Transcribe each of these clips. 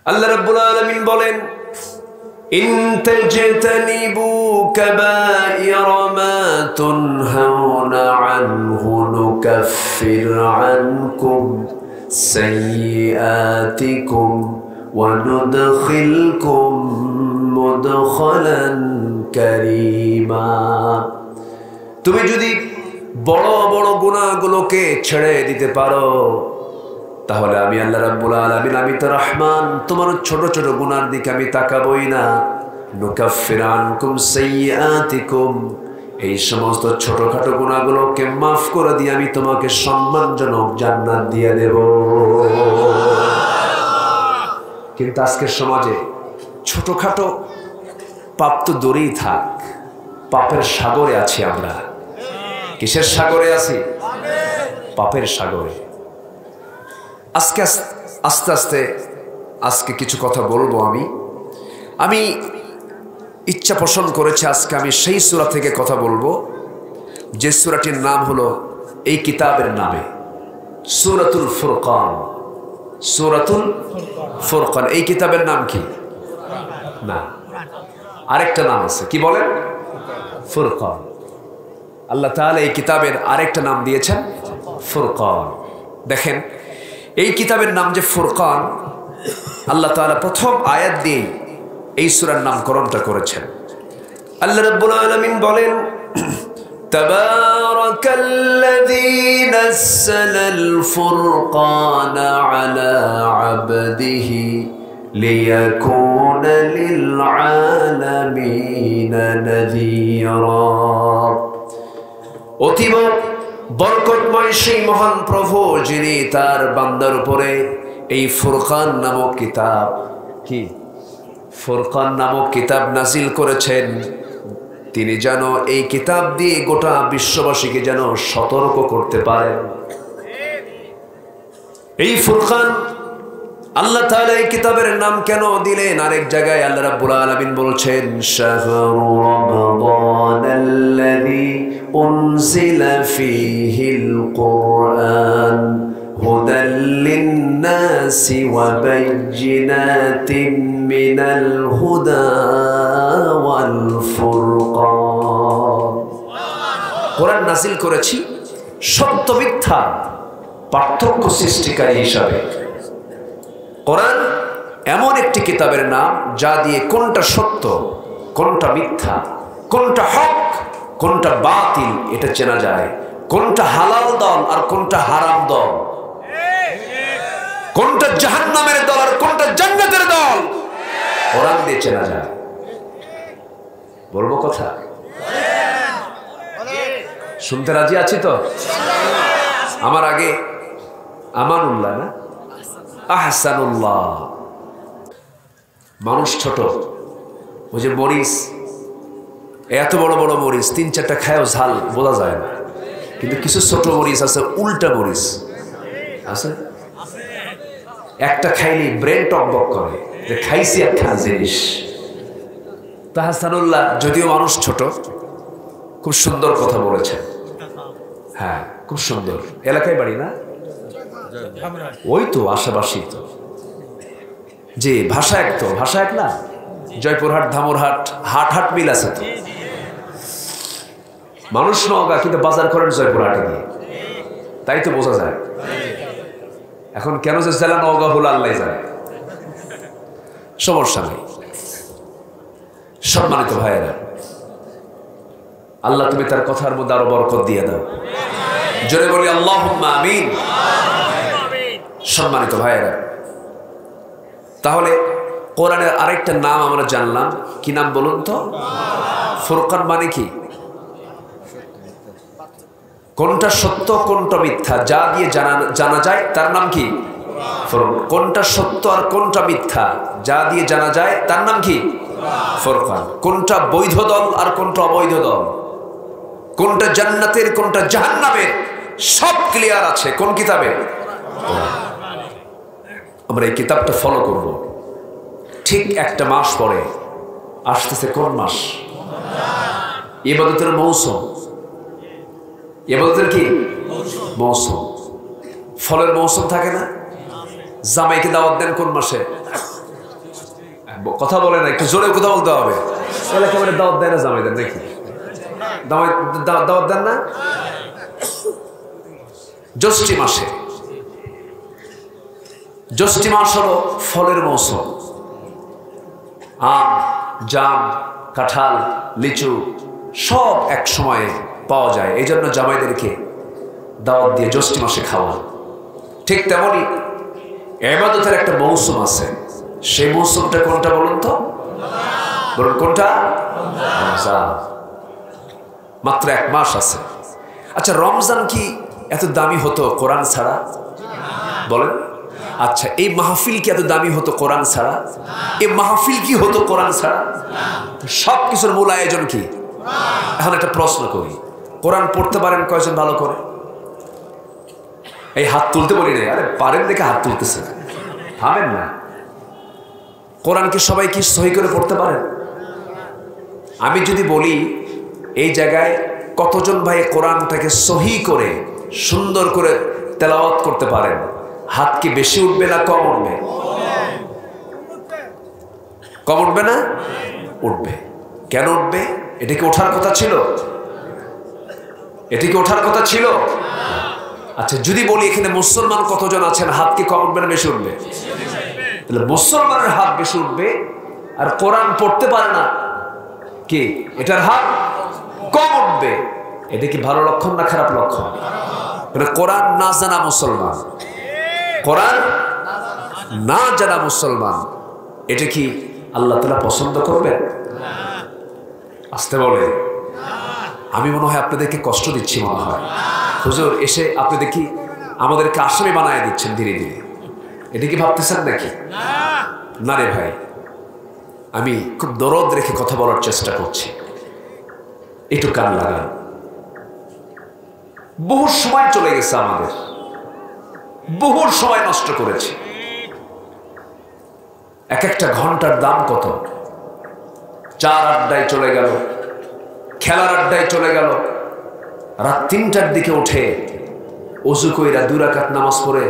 আল্লাহ রাব্বুল আলামিন বলেন, ইন তাজতানিবু কাবাইরা মা তুনহাউনা আনহু নুকাফির আনকুম সাইয়্যাতিকুম ওয়া নুদখিলকুম মুদখালান কারীমা। তুমি যদি বড় বড় গুনাহগুলোকে ছেড়ে দিতে পারো, তাহলে আমি আল্লাহ রাব্বুল আলামিন, আমি তো রহমান, তোমার ছোট ছোট গুনার দিকে আমি তাকাবই না। নুকাফির আনকুম সাইয়্যাতিকুম, এই সমস্ত ছোটখাটো গুনাহগুলোকে মাফ করে দিয়ে আমি তোমাকে সম্মানজনক জান্নাত দিয়ে দেব। কিন্তু আজকের সমাজে ছোটখাটো পাপ তো দূরেই থাক, পাপের সাগরে আছি আমরা। কিসের সাগরে আছি? পাপের সাগরে। আজকে আস্তে আস্তে আজকে কিছু কথা বলবো। আমি ইচ্ছা পোষণ করেছি আজকে আমি সেই সূরা থেকে কথা বলবো যে সূরাটির নাম হলো এই কিতাবের নামে সূরাতুল ফুরকান। সূরাতুল ফুরকান এই কিতাবের নাম কি? না, আরেকটা নাম আছে। কি বলেন? ফুরকান। আল্লাহ তাআলা এই কিতাবের আরেকটা নাম দিয়েছেন ফুরকান। দেখেন, এই কিতাবের নাম যে ফুরকান, আল্লাহ তাআলা প্রথম আয়াত দিয়ে এই সূরার নামকরণটা করেছেন। আল্লাহ রাব্বুল আলামিন বলেন, তাবারাকাল্লাযী নাযালাল ফুরকানা আলা আবদিহি লিয়াকুনা লিল আলামিনা নাযীরা। অতীব বরকতময় সেই মহান প্রভু, যিনি তার বান্দার উপরে এই ফুরকান নামক কিতাব, কি ফুরকান নামক কিতাব নাজিল করেছেন। তিনি যেন এই কিতাব দিয়ে গোটা বিশ্ববাসীকে যেন সতর্ক করতে পারেন। এই ফুরকান আল্লাহ তাআলা এই কিতাবের নাম কেন দিলেন? আরেক জায়গায় আল্লাহ রাব্বুল আলামিন বলছেন, শাহরু রমাদানাল্লাযী উনজিলা ফীহিল কুরআন হুদাল লিন-নাসি ওয়া বায়্যিনাতিন মিনাল হুদা ওয়াল ফুরকান। কোরআন নাযিল করেছি সত্য মিথ্যা পার্থক্য সৃষ্টিকারী হিসাবে। কোরআন এমন একটি কিতাবের নাম যা দিয়ে কোনটা সত্য, কোনটা মিথ্যা, কোনটা হক, কোনটা বাতিল এটা চেনা যায়। কোনটা হালাল দল আর কোনটা হারাম দল, কোনটা জাহান্নামের দল আর কোনটা জান্নাতের দল, কোরআন দিয়ে চেনা যায়। বলবো কথা? শুনতে রাজি আছি তো? আমার আগে আমানুল্লাহ না আহসানুল্লাহ। মানুষ ছোট, ওই যে মরিচ, এত বড় বড় মরিচ ৩-৪টা খায়ও ঝাল বোঝা যায় না, কিন্তু কিছু ছোট মরিচ আছে, উল্টা মরিচ আছে, একটা খাইনি ব্রেন টকবক করে যে খাইছি একটা জিনিস। তা আহসানুল্লাহ যদিও মানুষ ছোট, খুব সুন্দর কথা বলেছেন। হ্যাঁ, খুব সুন্দর। এলাকায় বাড়ি না? ওই তো আশেপাশেই তো। যে ভাষা এক তো, ভাষা এক না? জয়পুরহাট, ধামুরহাট, হাট হাট মিল আছে তো। মানুষ নওগাঁ, কিন্তু বাজার করেন জয়পুরহাটে গিয়ে, তাই তো বোঝা যায়। এখন কেন যে জেলা নওগাঁ হলো আল্লাহ জানে, সমস্যা নেই। সম্মানিত ভাইয়েরা, আল্লাহ তুমি তার কথার মধ্যে আরো বরকত দিয়ে দাও। জোরে বলি আল্লাহুম্মা আমিন। সম্মানিত ভাইয়েরা, তাহলে কোরআনের আরেকটা নাম আমরা জানলাম। কি নাম বলুন তো? ফুরকান মানে কি? কোনটা সত্য কোনটা মিথ্যা যা দিয়ে জানা যায় তার নাম কি? কোনটা সত্য আর কোনটা মিথ্যা যা দিয়ে জানা যায় তার নাম কি? ফুরকান। কোনটা বৈধ দল আর কোনটা অবৈধ দল, কোনটা জান্নাতের কোনটা জাহান্নামের, সব ক্লিয়ার আছে কোন কিতাবে? আমরা এই কিতাবটা ফলো করব। ঠিক একটা মাস পরে আসতেছে কোন মাস? ইবাদতের মৌসুম। ইবাদতের কি মৌসুম? ফলের মৌসুম থাকে না? জামাইকে দাওয়াত দেন কোন মাসে? কথা বলে না, একটু জোরে কথা বলতে হবে। একেবারে দাওয়াত দেয় না জামাইদের নাকি? দাওয়াত দেন না? জ্যৈষ্ঠ মাসে, জ্যৈষ্ঠ মাস হলো ফলের মৌসুম। আম, জাম, কাঁঠাল, লিচু সব এক সময়ে পাওয়া যায়, এই জন্য জামাইদেরকে দাওয়াত দিয়ে জ্যৈষ্ঠ মাসে খাওয়া। ঠিক তেমনি ইবাদতের একটা মৌসুম আছে, সেই মৌসুমটা কোনটা বলুন তো? বলুন কোনটা? রমজান। মাত্র 1 মাস আছে। আচ্ছা, রমজান কি এত দামি হতো কোরআন ছাড়া? বলেন। আচ্ছা, এই মাহফিল কি এত দামি হতো কোরআন ছাড়া? এই মাহফিল কি হতো কোরআন ছাড়া? সব কিছুর মূল আয়োজন কি? এখন একটা প্রশ্ন করি, কোরআন পড়তে পারেন কয়জন ভালো করে? এই হাত তুলতে বলি না, আরে পারেন দেখে হাত তুলতেছে, থামেন না। কোরআন কি সবাই কি সহি করে পড়তে পারেন? আমি যদি বলি এই জায়গায় কতজন ভাই কোরআনটাকে সহি করে সুন্দর করে তেলাওয়াত করতে পারেন, হাত কি বেশি উঠবে না কম উঠবে? কম উঠবে না? উঠবে। কেন উঠবে? এটা কি ওঠার কথা ছিল? এটা কি ওঠার কথা ছিল? আচ্ছা, যদি বলি এখানে মুসলমান কতজন আছেন, হাত কি কম উঠবে না বেশি উঠবে? তাহলে মুসলমানের হাত বেশি উঠবে, আর কোরআন পড়তে পারে না কি, এটার হাত কম উঠবে। এটা কি ভালো লক্ষণ না খারাপ লক্ষণ? কোরআন না জানা মুসলমান, কোরআন না জানা মুসলমান, এটা কি আল্লাহ তাআলা পছন্দ করবেন? আসতে বলে। আমি মনে হয় আপনাদেরকে কষ্ট দিচ্ছি, মনে হয় হুজুর এসে আপনাদের কি আমাদেরকে আসামি বানায় দিচ্ছেন ধীরে ধীরে, এটা কি ভাবতেছেন নাকি? না রে ভাই, আমি খুব দরদ রেখে কথা বলার চেষ্টা করছি, একটু কান লাগান। বহু সময় চলে গেছে আমাদের, বহু সময় নষ্ট করেছি। এক একটা ঘন্টার দাম কত? 4 আড্ডায় চলে গেল, খেলার আড্ডায় চলে গেল, রাত 3টার দিকে উঠে ওযু কইরা 2 রাকাত নামাজ পড়ে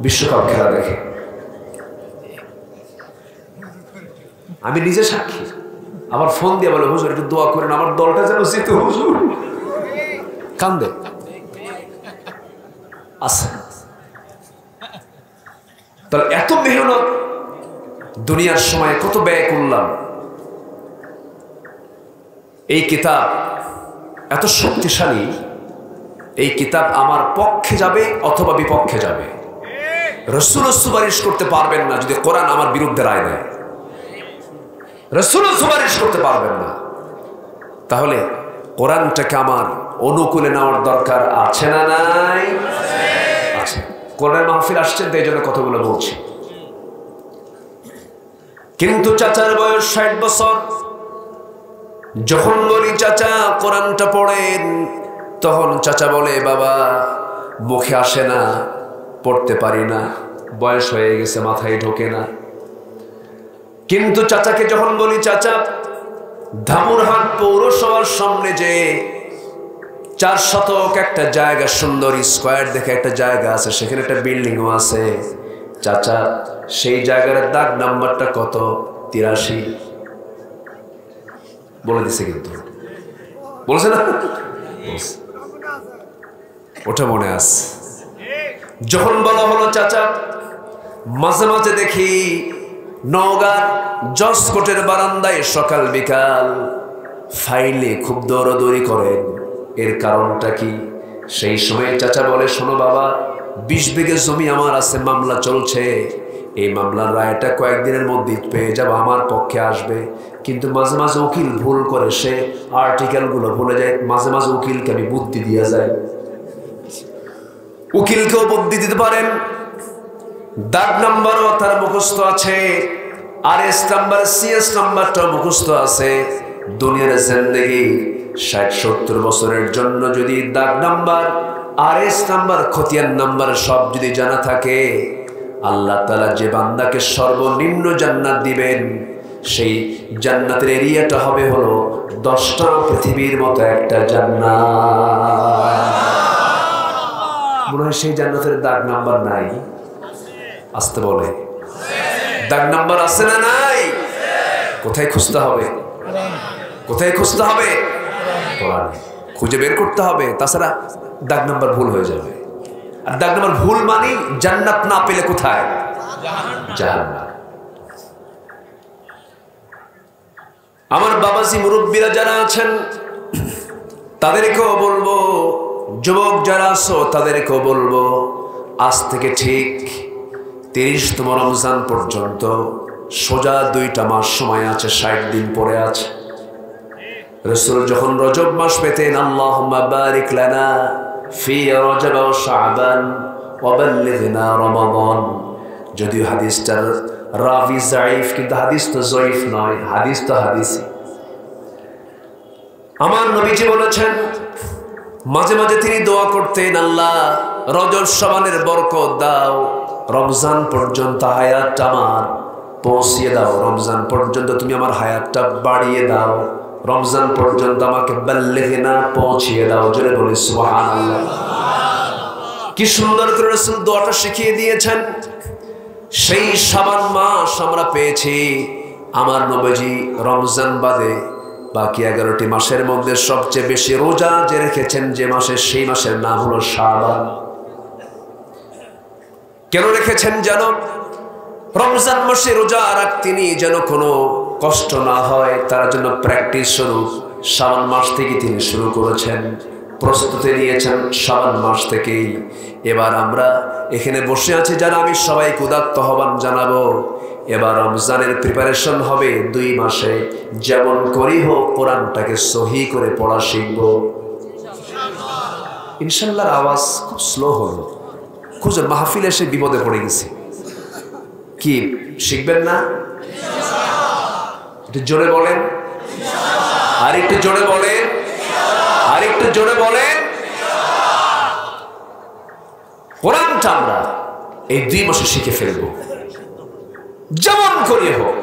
বিশ্বকাপ খেলা দেখে। আমি নিজে সাক্ষী। আবার ফোন দিয়ে বলে, হুজুর একটু দোয়া করেন আমার দলটা যেন জিতে। হুজুর কান্দে। আচ্ছা, তাহলে এত মেহনত দুনিয়ার সময় কত ব্যয় করলাম। এই কিতাব এত শক্তিশালী, এই কিতাব আমার পক্ষে যাবে অথবা বিপক্ষে যাবে। রাসূলও সুপারিশ করতে পারবেন না যদি কোরআন আমার বিরুদ্ধে রায় দেয়। রাসূলও সুপারিশ করতে পারবেন না। তাহলে কোরআনটাকে আমার অনুকূলে নেওয়ার দরকার আছে না নাই? আছে। কোরআনের মাহফিল আসছেন তো এই জন্য কথাগুলো বলছি। কিন্তু চাচার বয়স 60 বছর। যখন বলি চাচা কোরআনটা পড়েন, তখন চাচা বলে বাবা মুখে আসে না, পড়তে পারি না, বয়স হয়ে গেছে, মাথায় ঢোকে না। কিন্তু চাচাকে যখন বলি চাচা ধামুরহাট পৌরসভার সামনে যে 4 শতক একটা জায়গা, সুন্দর স্কয়ার দেখে একটা জায়গা আছে, সেখানে একটা বিল্ডিংও আছে, চাচা সেই জায়গার দাগ নাম্বারটা কত? 83 বলে দিছে। কিন্তু বলছে না, ওটা মনে আছে। যখন বলা হলো চাচা, মাঝে মাঝে দেখি নওগাঁ জজ কোর্টের বারান্দায় সকাল বিকাল ফাইলে খুব দৌড়াদৌড়ি করেন, এর কারণটা কি? সেই সময় চাচা বলে, শোনো বাবা 20 বিঘে জমি আমার আছে, মামলা চলছে, এই মামলার রায়টা কয়েকদিনের মধ্যে পেয়ে যাব, আমার পক্ষে আসবে। কিন্তু মাঝে মাঝে উকিল ভুল করে, সে আর্টিকেলগুলো ভুলে যায়, মাঝে মাঝে উকিলকে আমি বুদ্ধি দিয়ে যাই। উকিলকেও বুদ্ধি দিতে পারেন, দাগ নাম্বারও তার মুখস্থ আছে, RS নাম্বার CS নাম্বারটাও মুখস্থ আছে। দুনিয়ার জিন্দেগি 60-70 বছরের জন্য যদি দাগ নাম্বার, RS নাম্বার, খতিয়ান নাম্বার সব যদি জানা থাকে, আল্লাহ তাআলা যে বান্দাকে সর্বনিম্ন জান্নাত দিবেন, সেই জান্নাতের এরিয়াটা হবে হলো 10টা পৃথিবীর মতো একটা জান্নাত। মনে হয় সেই জান্নাতের দাগ নাম্বার নাই? আসতে বলে, দাগ নাম্বার আছে না নাই? কোথায় খুঁজতে হবে? কোথায় খুঁজতে হবে? কোরআনে খুঁজে বের করতে হবে, তাছাড়া দাগ নাম্বার ভুল হয়ে যাবে। আর দাগ নাম্বার ভুল মানে জান্নাত না পেলে কোথায়? জাহান্নাম। আমার বাবাজি মুরব্বীরা যারা আছেন তাদেরকেও বলবো, যুবক যারা আছো তাদেরকেও বলবো, আজ থেকে ঠিক 30তম রমজান পর্যন্ত সোজা 2টা মাস সময় আছে, 60 দিন পরে আছে। রাসূল যখন রজব মাস পেতেন, আল্লাহুম্মা বারিক লানা ফি রজব ওয়া শাবান ওয়া বাল্লিগনা রমাদান। যদিও হাদিসটার রাবি যায়িফ, কিন্তু হাদিস তো যায়িফ নয়, হাদিস তো হাদিসই। আমার নবীজি বলেছেন, মাঝে মাঝে তিনি দোয়া করতেন, আল্লাহ রজব শাবানের বরকত দাও, রমজান পর্যন্ত হায়াতটা আমার পৌঁছিয়ে দাও, রমজান পর্যন্ত তুমি আমার হায়াতটা বাড়িয়ে দাও, রমজান পর্যন্ত আমাকে বাল্লিগনা পৌঁছিয়ে দাও। জোরে বলি সুবহানাল্লাহ। কি সুন্দর করে রাসূল দোয়াটা শিখিয়ে দিয়েছেন। সেই শাবান মাস আমরা পেয়েছি, আমার নবীজি রমজান বাদে বাকি 11টি মাসের মধ্যে সবচেয়ে বেশি রোজা যে রেখেছেন যে মাসে, সেই মাসের নাম হলো শাবান। কেন রেখেছেন জানো? রমজান মাসে রোজা রাখতেনি যেন কোনো কষ্ট না হয়, তার জন্য প্র্যাকটিস স্বরূপ শাবান মাস থেকে তিনি শুরু করেছেন, প্রস্তুতি নিয়েছেন শাবান মাস থেকেই। এবার আমরা এখানে বসে আছি যারা, আমি সবাইকে উদাত্ত আহ্বান জানাবো, এবার রমজানের প্রিপারেশন হবে 2 মাসে। যেমন করি হোক কোরআনটাকে সহি করে পড়া শিখবো ইনশাআল্লাহ। আওয়াজ খুব স্লো হলো, খুঁজে মাহফিলে এসে বিপদে পড়ে গেছি। কি শিখবেন না? একটু জোরে বলেন, আর একটু জোরে বলেন, আর একটু জোরে বলেন। কোরআনটা আমরা এই 2 মাসে শিখে ফেলবো, যেমন করে হোক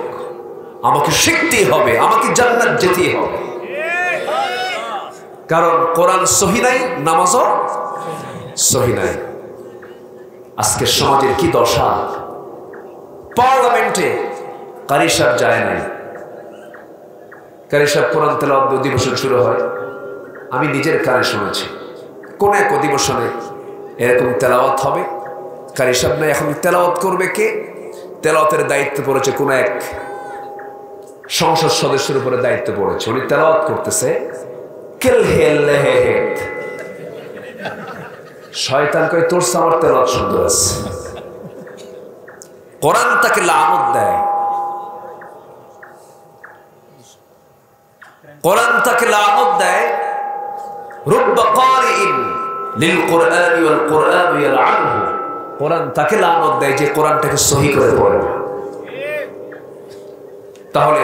আমাকে শিখতেই হবে, আমাকে জান্নাত যেতেই হবে। কারণ কোরআন সহি নাই, নামাজও সহি নাই। আজকে সমাজের কি দশা! পার্লামেন্টে কারি সাহেব যায় নাই, কারি সাহেব কোরআন তেলাওয়াত অধিবেশন শুরু হয়, আমি নিজের কানে শুনেছি কোন এক অধিবেশনে এরকম তেলাওয়াত হবে, কারি সাহেব নাই, এখন তেলাওয়াত করবে কে? তেলাওয়াতের দায়িত্ব পড়েছে কোন এক সংসদ সদস্যের উপরে দায়িত্ব পড়েছে, উনি তেলাওয়াত করতেছে, শয়তান কই তোর আমার তেলাওয়াত সুন্দর আছে। কোরআন তাকে লানত দেয়, কোরআন তাকে লানত দেয়। রুব্বা কারিইন লিল কুরআনি ওয়াল কুরআন ইয়ালআনহু, কোরআন তাকে লানত দেয় যে কোরআনটাকে সহি করে পড়ে। তাহলে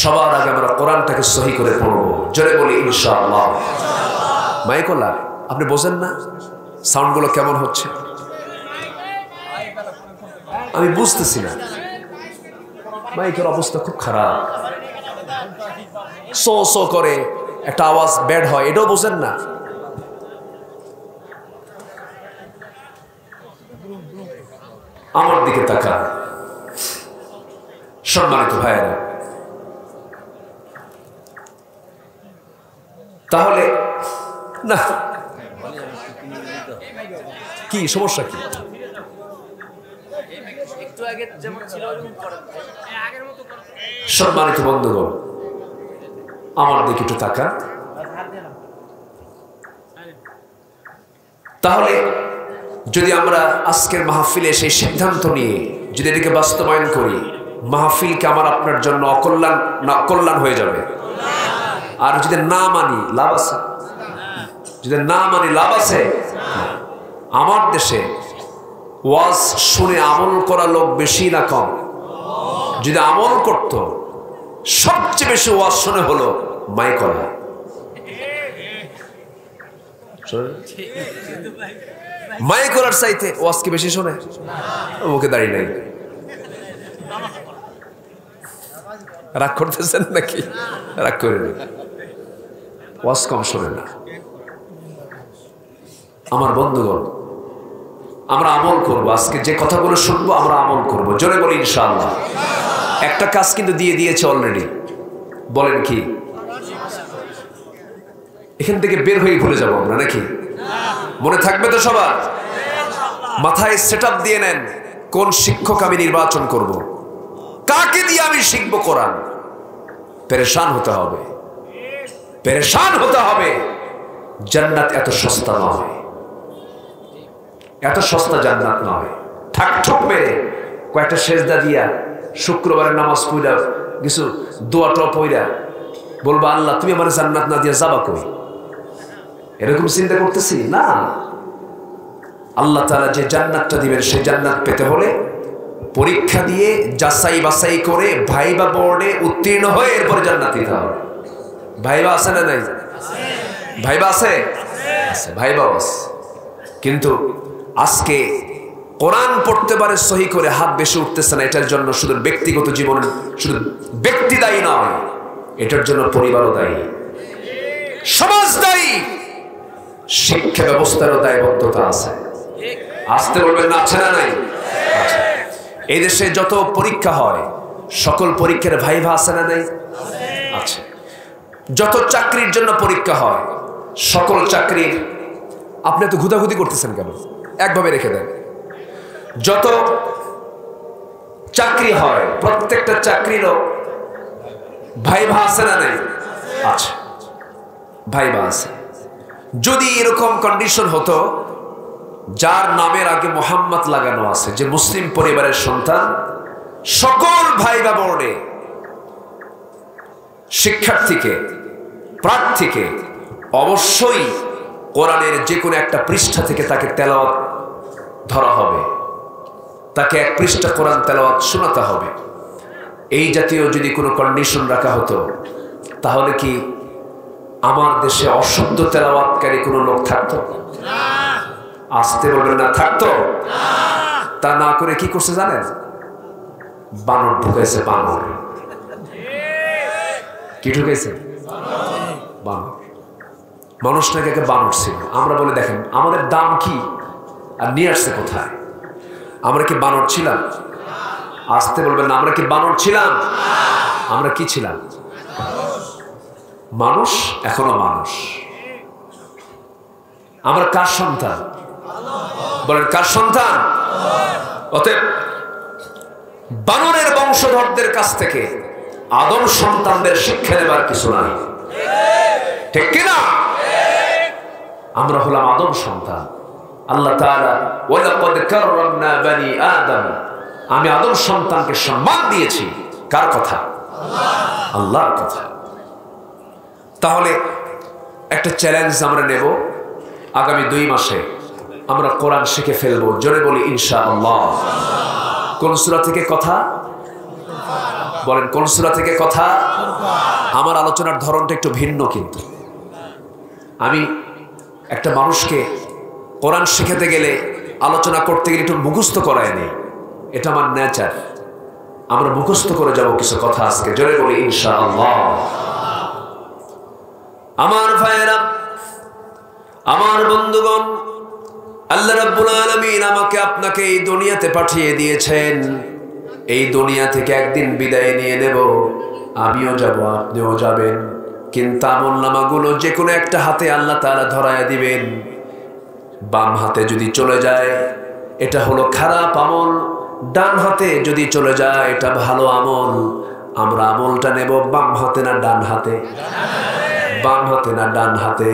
সবার আগে আমরা কোরআনটাকে সহি করে পড়বো, জোরে বলি ইনশাআল্লাহ। মাইকোলা আপনি বোঝেন না সাউন্ডগুলো কেমন হচ্ছে? আমি বুঝতেছি না, মাইকের অবস্থা খুব খারাপ, সো সো করে একটা আওয়াজ ব্যাড হয়, এটাও বোঝেন না। আমার দিকে তাকান সম্মানিত ভাইয়েরা। তাহলে না কি সমস্যা কি? সম্মানিত বন্ধুগণ আমার দিকে একটু তাকান। তাহলে যদি আমরা আজকের মাহফিলে সেই সিদ্ধান্ত নিয়ে যদি এটাকে বাস্তবায়ন করি, মাহফিলকে আমার আপনার জন্য অকল্যাণ হয়ে যাবে। আর যদি না মানি লাভ আছে, যদি না মানি লাভ আছে। আমার দেশে ওয়াজ শুনে আমল করা লোক বেশি না কম? যদি আমল করত, সবচেয়ে বেশি ওয়াজ শুনে হলো মাইকলা। মাইকলার চাইতে ওয়াজ কি বেশি শোনে? মুখে দাঁড়িয়ে নাই, রাগ করতেছেন নাকি? রাগ করে না, ওয়াজ কম শোনে না। আমার বন্ধুগণ আমরা আমল করবো, আজকে যে কথাগুলো শুনবো আমরা আমল করবো, জোরে বলি ইনশাআল্লাহ। একটা কাজ কিন্তু দিয়ে দিয়েছে অলরেডি। বলেন কি? এখান থেকে বের হয়ে ভুলে যাবো আমরা নাকি? মনে থাকবে তো সবার? মাথায় সেটআপ দিয়ে নেন, কোন শিক্ষক আমি নির্বাচন করব, কাকে দিয়ে আমি শিখবো কোরআন। পেরেশান হতে হবে, পেরেশান হতে হবে। জান্নাত এত সস্তা নয়, এত সস্তা জান্নাত নয়। ঠাক ঠুক মেরে কয়েকটা সেজদা দিয়া শুক্রবারের নামাজ পড়া কিছু দোয়া টোয়া পড়া বলবা আল্লাহ তুমি আমার জান্নাত না দিয়া যাবা কই? এরকম চিন্তা করতেছি না। আল্লাহ তাআলা যে জান্নাতটা দিবেন সেই জান্নাত পেতে হলে পরীক্ষা দিয়ে যাচাই বাছাই করে ভাইবা বোর্ডে উত্তীর্ণ হয়ে এরপরে জান্নাত দিতে হবে। ভাইবা আছে না নাই? ভাইবা আছে, ভাইবা আছে। কিন্তু আজকে কোরআন পড়তে পারে সহি করে হাত বেশি উঠতেছে না, এটার জন্য শুধু ব্যক্তিগত জীবন, শুধু ব্যক্তি দায়ী নয়, এটার জন্য পরিবারও দায়ী, সমাজ দায়ী, শিক্ষা ব্যবস্থারও দায়বদ্ধতা আছে। আসতে বলবেন না, আছে না নাই? এই দেশে যত পরীক্ষা হয় সকল পরীক্ষার ভাইভা আছে না নাই? আছে। যত চাকরির জন্য পরীক্ষা হয় সকল চাকরির, আপনি তো ঘুদাঘুদি করতেছেন কেন? একভাবে রেখে দেন। যত চাকরি হয় প্রত্যেকটা চাকরিরও ভাইভা আছে না নাই? আছে, ভাইভা আছে। যদি এরকম কন্ডিশন হতো যার নামের আগে মোহাম্মদ লাগানো আছে, যে মুসলিম পরিবারের সন্তান, সকল ভাইভা বোর্ডে শিক্ষার্থীকে, প্রার্থীকে অবশ্যই কোরআনের যে কোনো একটা পৃষ্ঠা থেকে তাকে তেলাওয়াত ধরা হবে, তাকে এক পৃষ্ঠা কোরআন তেলাওয়াত শোনাতে হবে। এই জাতীয় যদি কোনো কন্ডিশন রাখা হতো তাহলে কি আমার দেশে অশুদ্ধ তেলাওয়াতকারী কোনো লোক থাকতো? আসতে বলবেন না, থাকতো? তা না করে কি করছে জানেন? বানর ঢুকাইছে। বানর কি ঢুকাইছে? বানর। মানুষটাকে বানর ছিল। আমরা বলে দেখেন আমাদের দাম কি আর নিয়ে আসছে কোথায়? আমরা কি বানর ছিলাম? আসতে বলবেন না, আমরা কি বানর ছিলাম? আমরা কি ছিলাম? মানুষ, এখনো মানুষ। আমরা কার সন্তান? বলেন কার সন্তান? অতএব বানরের বংশধরদের কাছ থেকে আদম সন্তানদের শিক্ষা নেবার কিছু নাই, ঠিক কিনা? আমরা হলাম আদম সন্তান। আল্লাহ তাআলা ওয়ালাকাদ কাররামনা বানি আদম, আমি আদম সন্তানকে সম্মান দিয়েছি। কার কথা? আল্লাহর কথা। তাহলে একটা চ্যালেঞ্জ আমরা নেব, আগামী 2 মাসে আমরা কোরআন শিখে ফেলবো। জোরে বলি ইনশাআল্লাহ। কোন সূরা থেকে কথা? বলেন কোন সূরা থেকে কথা? আমার আলোচনার ধরনটা একটু ভিন্ন, কিন্তু আমি একটা মানুষকে কোরআন শিখাতে গেলে, আলোচনা করতে গেলে একটু মুখস্থ করায় নেই, এটা আমার নেচার। আমরা মুখস্থ করে যাব কিছু কথা আজকে। জোরে বলি ইনশাআল্লাহ। আমার ভাইয়েরা, আমার বন্ধুগণ, আল্লাহ রাব্বুল আলামিন আমাকে আপনাকে এই দুনিয়াতে পাঠিয়ে দিয়েছেন। এই দুনিয়া থেকে একদিন বিদায় নিয়ে নেব, আমিও যাব, আপনিও যাবেন। কিন্তু আমলনামাগুলো যে কোনো একটা হাতে আল্লাহ তাআলা ধরায় দিবেন। বাম হাতে যদি চলে যায় এটা হলো খারাপ আমল, ডান হাতে যদি চলে যায় এটা ভালো আমল। আমরা আমলটা নেব বাম হাতে না ডান হাতে? বাম হাতে না ডান হাতে?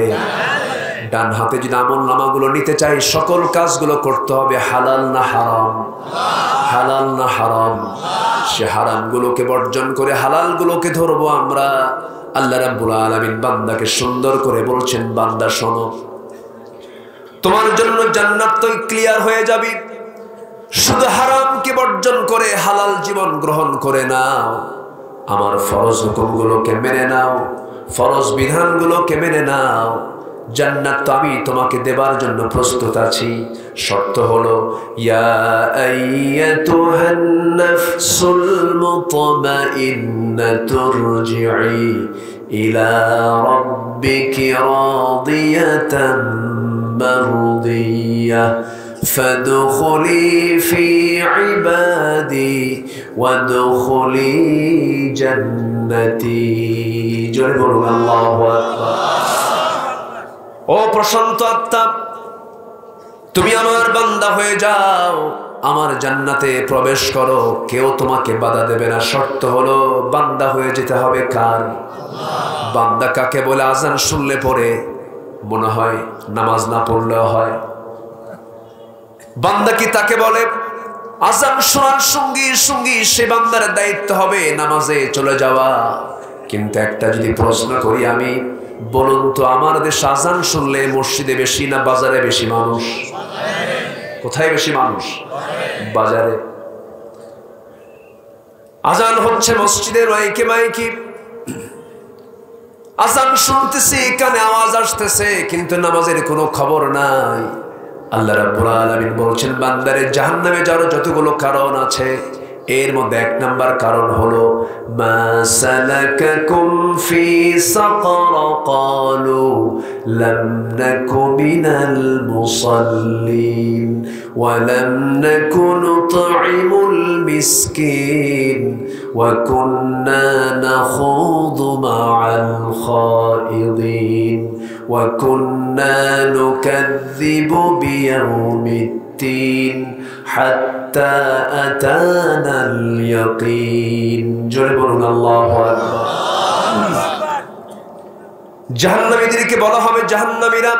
ডান হাতে যদি আমলনামাগুলো নিতে চাই, সকল কাজগুলো করতে হবে হালাল না হারাম? হালাল না হারাম? সে হারামগুলোকে বর্জন করে হালালগুলোকে ধরবো আমরা। আল্লাহ রাব্বুল আলামিন বান্দাকে সুন্দর করে বলছেন, বান্দা শোনো, তোমার জন্য জান্নাত তো ক্লিয়ার হয়ে যাবে, শুধু হারামকে বর্জন করে হালাল জীবন গ্রহণ করে নাও। আমার ফরজ হুকুমগুলোকে মেনে নাও, ফরজ বিধানগুলোকে মেনে নাও। জান্নাত তো আমি তোমাকে দেবার জন্য প্রস্তুত আছি। শর্ত হলো ইয়া আইয়াতুহান নাফসুল মুতমাইন্নাতু রজিই ইলা রাব্বিকি রাদিয়াতাম মারদিয়াহ ফাদখুলি ফি ইবাদি ওয়াদখুলি জান্নাতি। জোরে বলুন আল্লাহু আকবার। ও প্রশান্ত আত্মা, তুমি আমার বান্দা হয়ে যাও, আমার জান্নাতে প্রবেশ করো, কেউ তোমাকে বাধা দেবে না। শর্ত হলো বান্দা হয়ে যেতে হবে কার? বান্দা কাকে বলে? আজান শুনলে পরে মনে হয় নামাজ না পড়লেও হয়। বান্দা কি তাকে বলে? আজান শোনার সঙ্গী সঙ্গী সে বান্দার দায়িত্ব হবে নামাজে চলে যাওয়া। কিন্তু একটা যদি প্রশ্ন করি আমি, বলুন তো আমার দেশে আজান শুনলে মসজিদে বেশি না বাজারে বেশি মানুষ? কোথায় বেশি মানুষ? বাজারে। আজান হচ্ছে মসজিদের মাইকে মাইকি, আজান শুনতেছি, কানে আওয়াজ আসতেছে, কিন্তু নামাজের কোনো খবর নাই। আল্লাহ রাব্বুল আলামিন বলছেন বান্দারে জাহান্নামে যাওয়ার যতগুলো কারণ আছে এর মধ্যে এক নাম্বার কারণ হলো মা সালাকাকুম ফি সাকার ক্বালু লাম নাকু মিনাল মুসাল্লিন ওয়া লাম নাকু নুতঈমুল মিসকিন ওয়া কুন্না নাখুযু মা'আল খাইদিন ওয়া কুন্না নুকাযযিবু বিয়াউমিদ্দিন হাত্তা আতানাল ইয়াকিন। জোরে বলুন আল্লাহু আকবার। জাহান্নামীদেরকে বলা হবে জাহান্নামীরা,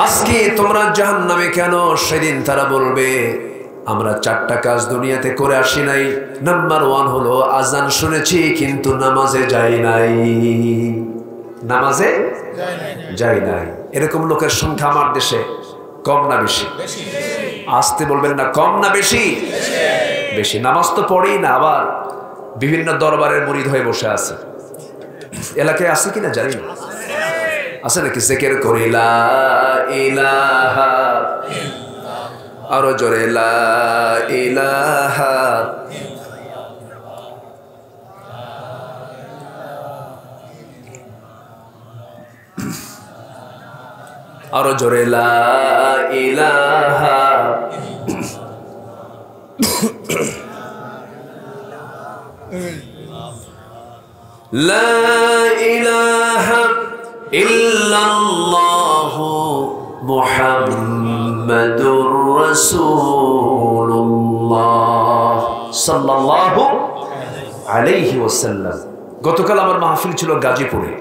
আজকে তোমরা জাহান্নামে কেন? সেদিন তারা বলবে আমরা চারটা কাজ দুনিয়াতে করে আসি নাই। নাম্বার 1 হলো আজান শুনেছি কিন্তু নামাজে যাই নাই। নামাজে যাই নাই। এরকম লোকের সংখ্যা আমার দেশে কম না বেশি? আসতে বলবেন না, কম না বেশি? বেশি। নামাজ তো পড়েই না, আবার বিভিন্ন দরবারের মুরিদ হয়ে বসে আছে। এলাকায় আছে কিনা জানি না, আছে নাকি? জিকির করি লা ইলাহা, আরো জোরে লা ইলাহা, আরো জোরে লা ইলাহা লা ইলাহা ইল্লাল্লাহু মুহাম্মাদুর রাসূলুল্লাহ সাল্লাল্লাহু আলাইহি ওয়াসাল্লাম। গতকাল আমার মাহফিল ছিল গাজীপুরে,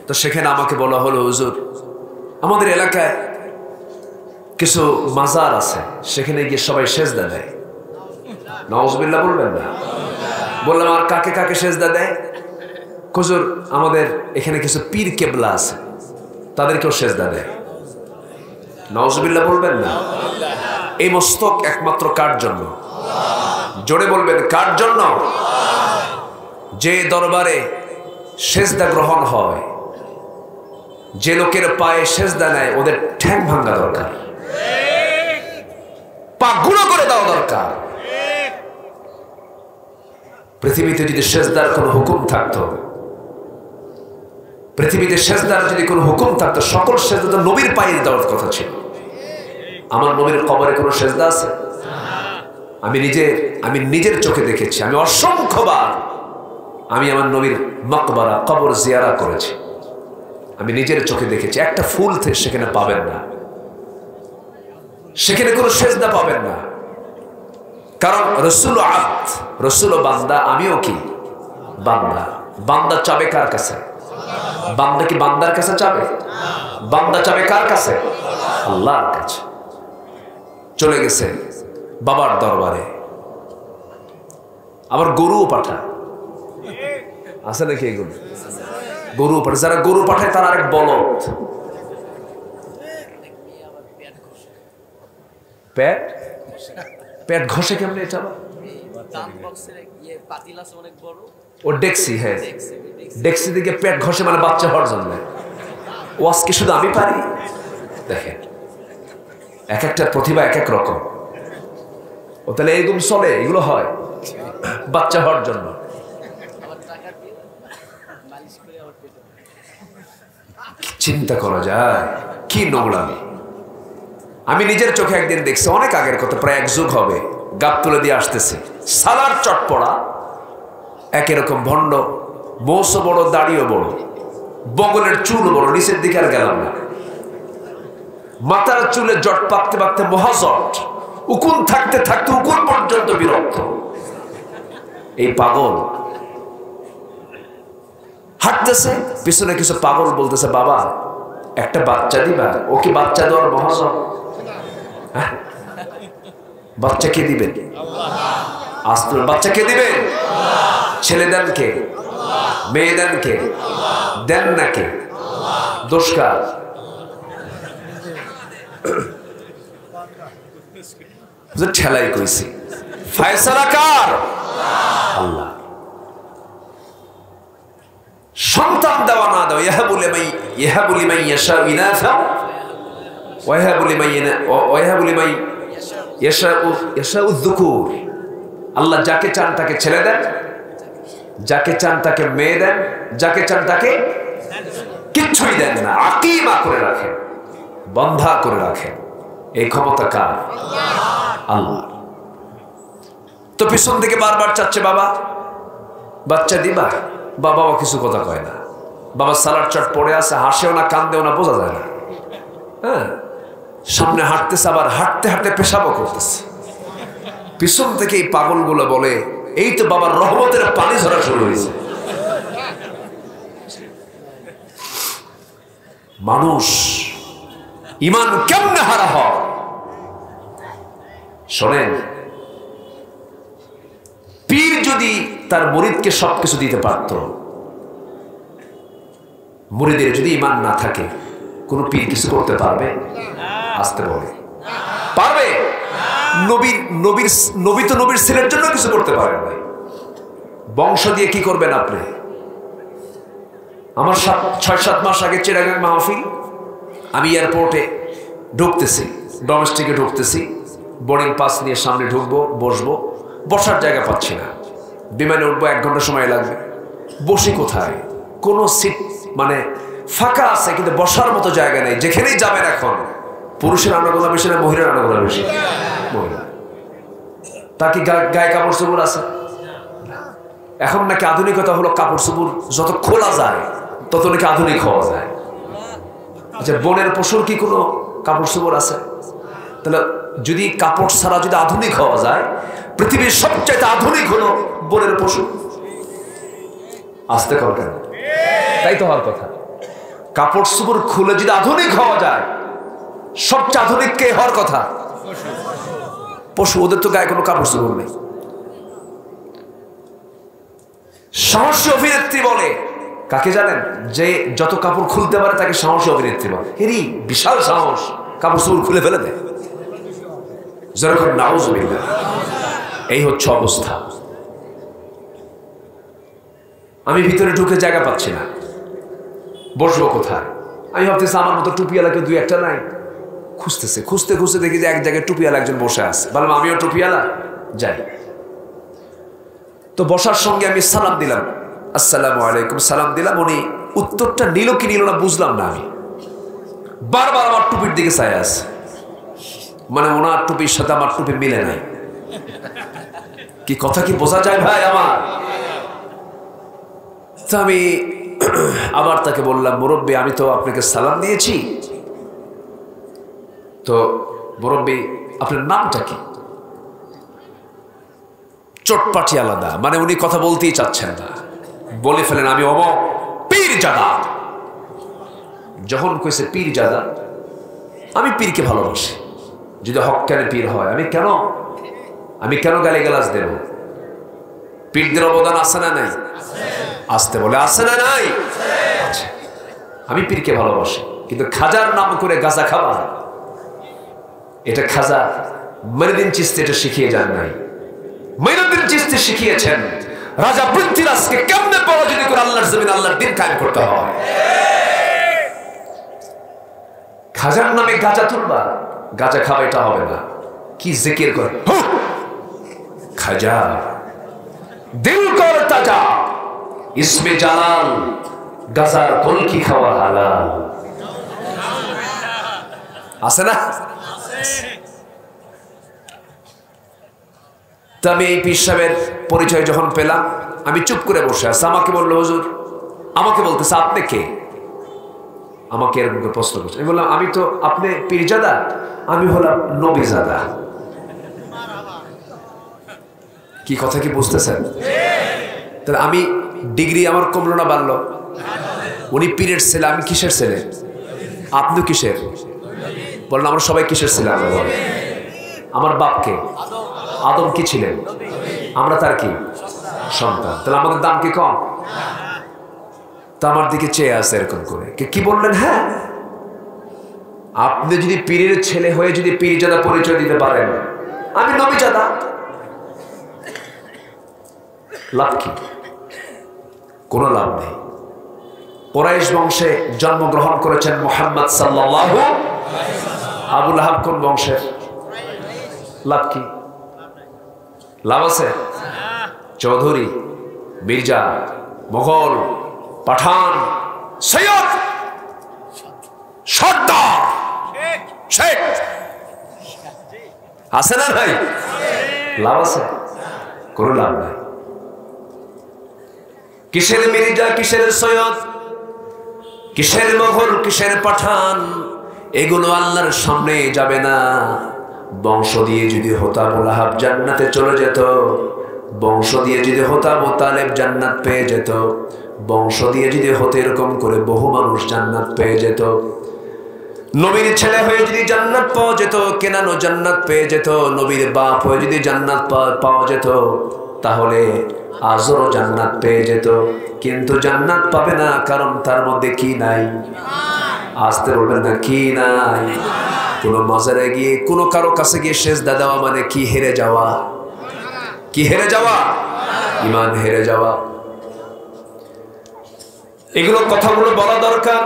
তো সেখানে আমাকে বলা হলো হুজুর আমাদের এলাকায় কিছু মাজার আছে, সেখানে গিয়ে সবাই সেজদা দেয়। নাউজুবিল্লাহ বলবেন না? বললাম আর কাকে কাকে সেজদা দেয়? হুজুর আমাদের এখানে কিছু পীর কেবলা আছে, তাদেরকেও সেজদা দেয়। নাউজুবিল্লাহ বলবেন না? এই মস্তক একমাত্র কার জন্য? জোরে বলবেন কার জন্য? যে দরবারে সেজদা গ্রহণ হয়, যে লোকের পায়ে সেজদা নেয়, ওদের ঠ্যাং ভাঙা দরকার, পা গুঁড়ো করে দেওয়া দরকার। পৃথিবীতে যদি সেজদার কোনো হুকুম থাকতো, পৃথিবীতে সেজদার যদি কোনো হুকুম থাকতো, সকল সেজদা তো নবীর পায়ে দেওয়ার কথা ছিল। আমার নবীর কবরে কোনো সেজদা আছে? আমি নিজের চোখে দেখেছি। আমি অসংখ্যবার আমি আমার নবীর মকবরা কবর জিয়ারা করেছি। আমি নিজের চোখে দেখেছি। একটা ফুল সেখানে পাবেন না, সেখানে কোনো সেজদা পাবেন না। কারণ রসুল আব্দ, রসুল বান্দা, আমিও কি বান্দা। বান্দা চাবে কার কাছে? বান্দা কি বান্দার কাছে চাবে? বান্দা চাবে কার কাছে? আল্লাহর কাছে। চলে গেছে বাবার দরবারে, আবার গরুও পাঠায়। আছে নাকি এগুলো? গরু পাঠায়। যারা গরু পাঠায় তারা আরেক বলদ। পেট পেট ঘষে কেমন? এটা ও ডেক্সি। হ্যাঁ, ডেক্সি দিকে পেট ঘষে, মানে বাচ্চা হওয়ার জন্য। ও আজকে শুধু আমি পারি? দেখেন এক একটা প্রতিভা এক এক রকম। ও তাহলে এরকম চলে, এগুলো হয় বাচ্চা হওয়ার জন্য। চিন্তা করা যায় কি নোংরামি। আমি নিজের চোখে একদিন দেখছি, অনেক আগের কথা, প্রায় 1 যুগ হবে, গাব তুলে দিয়ে আসতেছি। সালার চটপড়া, একই রকম ভণ্ড, মৌসো বড়, দাড়িও বড়, বগলের চুল বড়, নিচের দিকে আর গেলাম না, মাথার চুলে জট পাকতে পাকতে মহাজট, উকুন থাকতে থাকতে উকুন পর্যন্ত বিরক্ত। এই পাগল হাঁটতেছে, পিছনে কিছু পাগল বলতেছে, বাবা একটা বাচ্চা দিবা। ও কি বাচ্চা দেওয়ার মহাজন? বাচ্চা কে দিবেন? আস্তে বাচ্চা কে দিবেন? ছেলে দেন কে? মেয়ে দেন কে? দেন না কে? দোষ কার? ঠেলাই কইছি, ফায়সালা কার? আল্লাহ। সন্তান দেওয়া না দেওয়া, ইয়াহাবু লিমান ইয়াশাউ ইনাসা ওয়া ইয়াহাবু লিমান ইয়াশাউ যুকুর। আল্লাহ যাকে চান তাকে ছেলে দেন, যাকে চান তাকে মেয়ে দেন, যাকে চান তাকে কিচ্ছুই দেন না, আকিমা করে রাখেন, বন্ধা করে রাখেন। এই ক্ষমতা কার? আল্লাহ। তো পিছন থেকে বারবার চাচ্ছে, বাবা বাচ্চা দিবা। বাবাও কিছু কথা কয় না, বাবা সালার চট পড়ে আছে, হাসেও না কান্দেও না, বোঝা যায় না। হ্যাঁ, সামনে হাঁটতেছে, আবার হাঁটতে হাঁটতে পেশাবও করতেছে। পিছন থেকে এই পাগলগুলো বলে, এই তো বাবার রহমতের পানি ঝরা শুরু হয়েছে। মানুষ ইমান কেমনে হারা হয়? শোনেন, পীর যদি তার মুরিদকে সবকিছু দিতে পারত, মুরিদের যদি ইমান না থাকে, কোন পীর কিছু করতে পারবে? আসতে বলে পারবে? নবী তো নবীর ছেলের জন্য কিছু করতে পারেন না। বংশ দিয়ে কি করবেন আপনি? আমার 6-7 মাস আগে চিটাগাং মাহফিল, আমি এয়ারপোর্টে ঢুকতেছি, ডোমেস্টিকে ঢুকতেছি, বোর্ডিং পাস নিয়ে সামনে ঢুকবো, বসবো, বসার জায়গা পাচ্ছি না। বিমানে উঠবো, 1 ঘন্টা সময় লাগবে। বসি কোথায়? কোনো সিট মানে ফাঁকা আছে, কিন্তু বসার মতো জায়গা নেই। যেখানেই যাবেন এখন, পুরুষের আনাগোনা বেশি না মহিলার আনাগোনা বেশি? মহিলা। তা কি গায়ে কাপড় চোপড় আছে? এখন নাকি আধুনিকতা হলো কাপড় চোপড় যত খোলা যায় তত নাকি আধুনিক হওয়া যায়। আচ্ছা, বনের পশুর কি কোনো কাপড় চোপড় আছে? তাহলে যদি কাপড় ছাড়া যদি আধুনিক হওয়া যায়, পৃথিবীর সবচেয়ে আধুনিক হলো বনের পশু। আসতে কর কেন? তাই তো হওয়ার কথা। কাপড় চোপড় খুলে যদি আধুনিক হওয়া যায়, সবচেয়ে আধুনিক কে হওয়ার কথা? পশু। ওদের তো গায়ে কোনো কাপড় চোপড় নেই। সাহসী অভিনেত্রী বলে কাকে জানেন? যে যত কাপড় খুলতে পারে তাকে সাহসী অভিনেত্রী বলে। এরই বিশাল সাহস, কাপড় চোপড় খুলে ফেলে দেয়। যেরকম নাউজুবিল্লাহ। এই হচ্ছে অবস্থা। আমি ভিতরে ঢুকে জায়গা পাচ্ছি না, বসবো কোথায়? আমি ভাবতেছি আমার মতো টুপিওয়ালাকে 2-1টা নাই। খুঁজতেছে, খুঁজতে খুঁজতে দেখি যে এক জায়গায় টুপিওয়ালা একজন বসে আছে। বললাম আমিও টুপিওয়ালা, যাই। তো বসার সঙ্গে আমি সালাম দিলাম, আসসালামু আলাইকুম, সালাম দিলাম। উনি উত্তরটা নিল কি নিল না বুঝলাম না। আমি বারবার আমার টুপির দিকে চাই আছে, মানে ওনার টুপির সাথে আমার টুপি মিলে নাই। কি কথা কি বোঝা যায় ভাই আমার? তো আমি আবার তাকে বললাম, মুরব্বী আমি তো আপনাকে সালাম দিয়েছি, তো মুরব্বী আপনার নামটা কি? চটপাটি আলাদা, মানে উনি কথা বলতেই চাচ্ছেন না, বলে ফেলেন আমি অমক পীরজাদা। যখন কইছে পীরজাদা, আমি পীরকে ভালোবাসি, যদি হক্কানে পীর হয়। আমি কেন গালিগালাজ দেব? পীরদের অবদান আছে না নাই? আসতে বলে আছে না নাই? আমি পীরকে ভালোবাসি, কিন্তু খাজার নাম করে গাঁজা খাবার, এটা খাজা মঈনুদ্দিন চিশতি এটা শিখিয়ে যান নাই। মঈনুদ্দিন চিশতি শিখিয়েছেন রাজা পৃথ্বীরাজকে কেমনে পরাজিত করে আল্লাহর জমিনে আল্লাহর দ্বীন কায়েম করতে হয়। খাজার নামে গাঁজা তুলবা, গাঁজা খাওয়া এটা হবে না। কি জিকির করে, খাজা দিল কর তাজা, ইসমে জালাল, গাজার কলকি খাওয়া হালাল। আছে না? তা আমি এই পীর সাহেবের পরিচয় যখন পেলাম, আমি চুপ করে বসে আছি। আমাকে বললো, হুজুর, আমাকে বলতেছে আপনি কে? আমাকে এরকম করে প্রশ্ন করছে। আমি বললাম, আমি তো আপনি পীরজাদা? আমি হলাম নবীজাদা। কি কথা কি বুঝতেছেন? তাহলে আমি ডিগ্রি আমার কমলো না বাড়লো? উনি পীরের ছেলে, আমি কিসের ছেলে? আপনি কিসের? বললেন আমরা সবাই কিসের ছেলে? আমার বাপকে আদম কি ছিলেন? আমরা তার কি সন্তান? তাহলে আমাদের দাম কি কম? তা আমার দিকে চেয়ে আছে এরকম করে। কি বললেন? হ্যাঁ, আপনি যদি পীরের ছেলে হয়ে যদি পীরজাদা পরিচয় দিতে পারেন, আমি নবীজাদা, লাভ কি? কোনো লাভ নেই। কুরাইশ বংশে জন্মগ্রহণ করেছেন মুহাম্মদ সাল্লাল্লাহু আলাইহি ওয়াসাল্লাম। আবু লাহাব কোন বংশের? লাভ কি? লাভ আছে? চৌধুরী, মির্জা, মোগল, পাঠান, সৈয়দ, সর্দার, শেখ আছে না ভাই? লাভ আছে? কোনো লাভ নাই। কিসের মির্জা, কিসের সৈয়দ, কিসের মোগল, কিসের পাঠান, এগুলো আল্লাহর সামনে যাবে না। বংশ দিয়ে যদি হতো আবু লাহাব জান্নাতে চলে যেত, বংশ দিয়ে যদি হতো আবু তালেব জান্নাত পেয়ে যেত, বংশ দিয়ে যদি হতো এরকম করে বহু মানুষ জান্নাত পেয়ে যেত। নবীর ছেলে হয়ে যদি জান্নাত পাওয়া যেত, কেনানো জান্নাত পেয়ে যেত, নবীর বাপ হয়ে যদি জান্নাত পাওয়া যেত, তাহলে আজও জান্নাত পেয়ে যেত। কিন্তু জান্নাত পাবে না, কারণ তার মধ্যে কি নাই? আসতে বলবেন না, কি নাই? কোন মাজারে গিয়ে কোন কারো কাছে গিয়ে সেজদা দেওয়া মানে কি? হেরে যাওয়া। কি হেরে যাওয়া? ঈমান হেরে যাওয়া। এগুলো কথাগুলো বলা দরকার।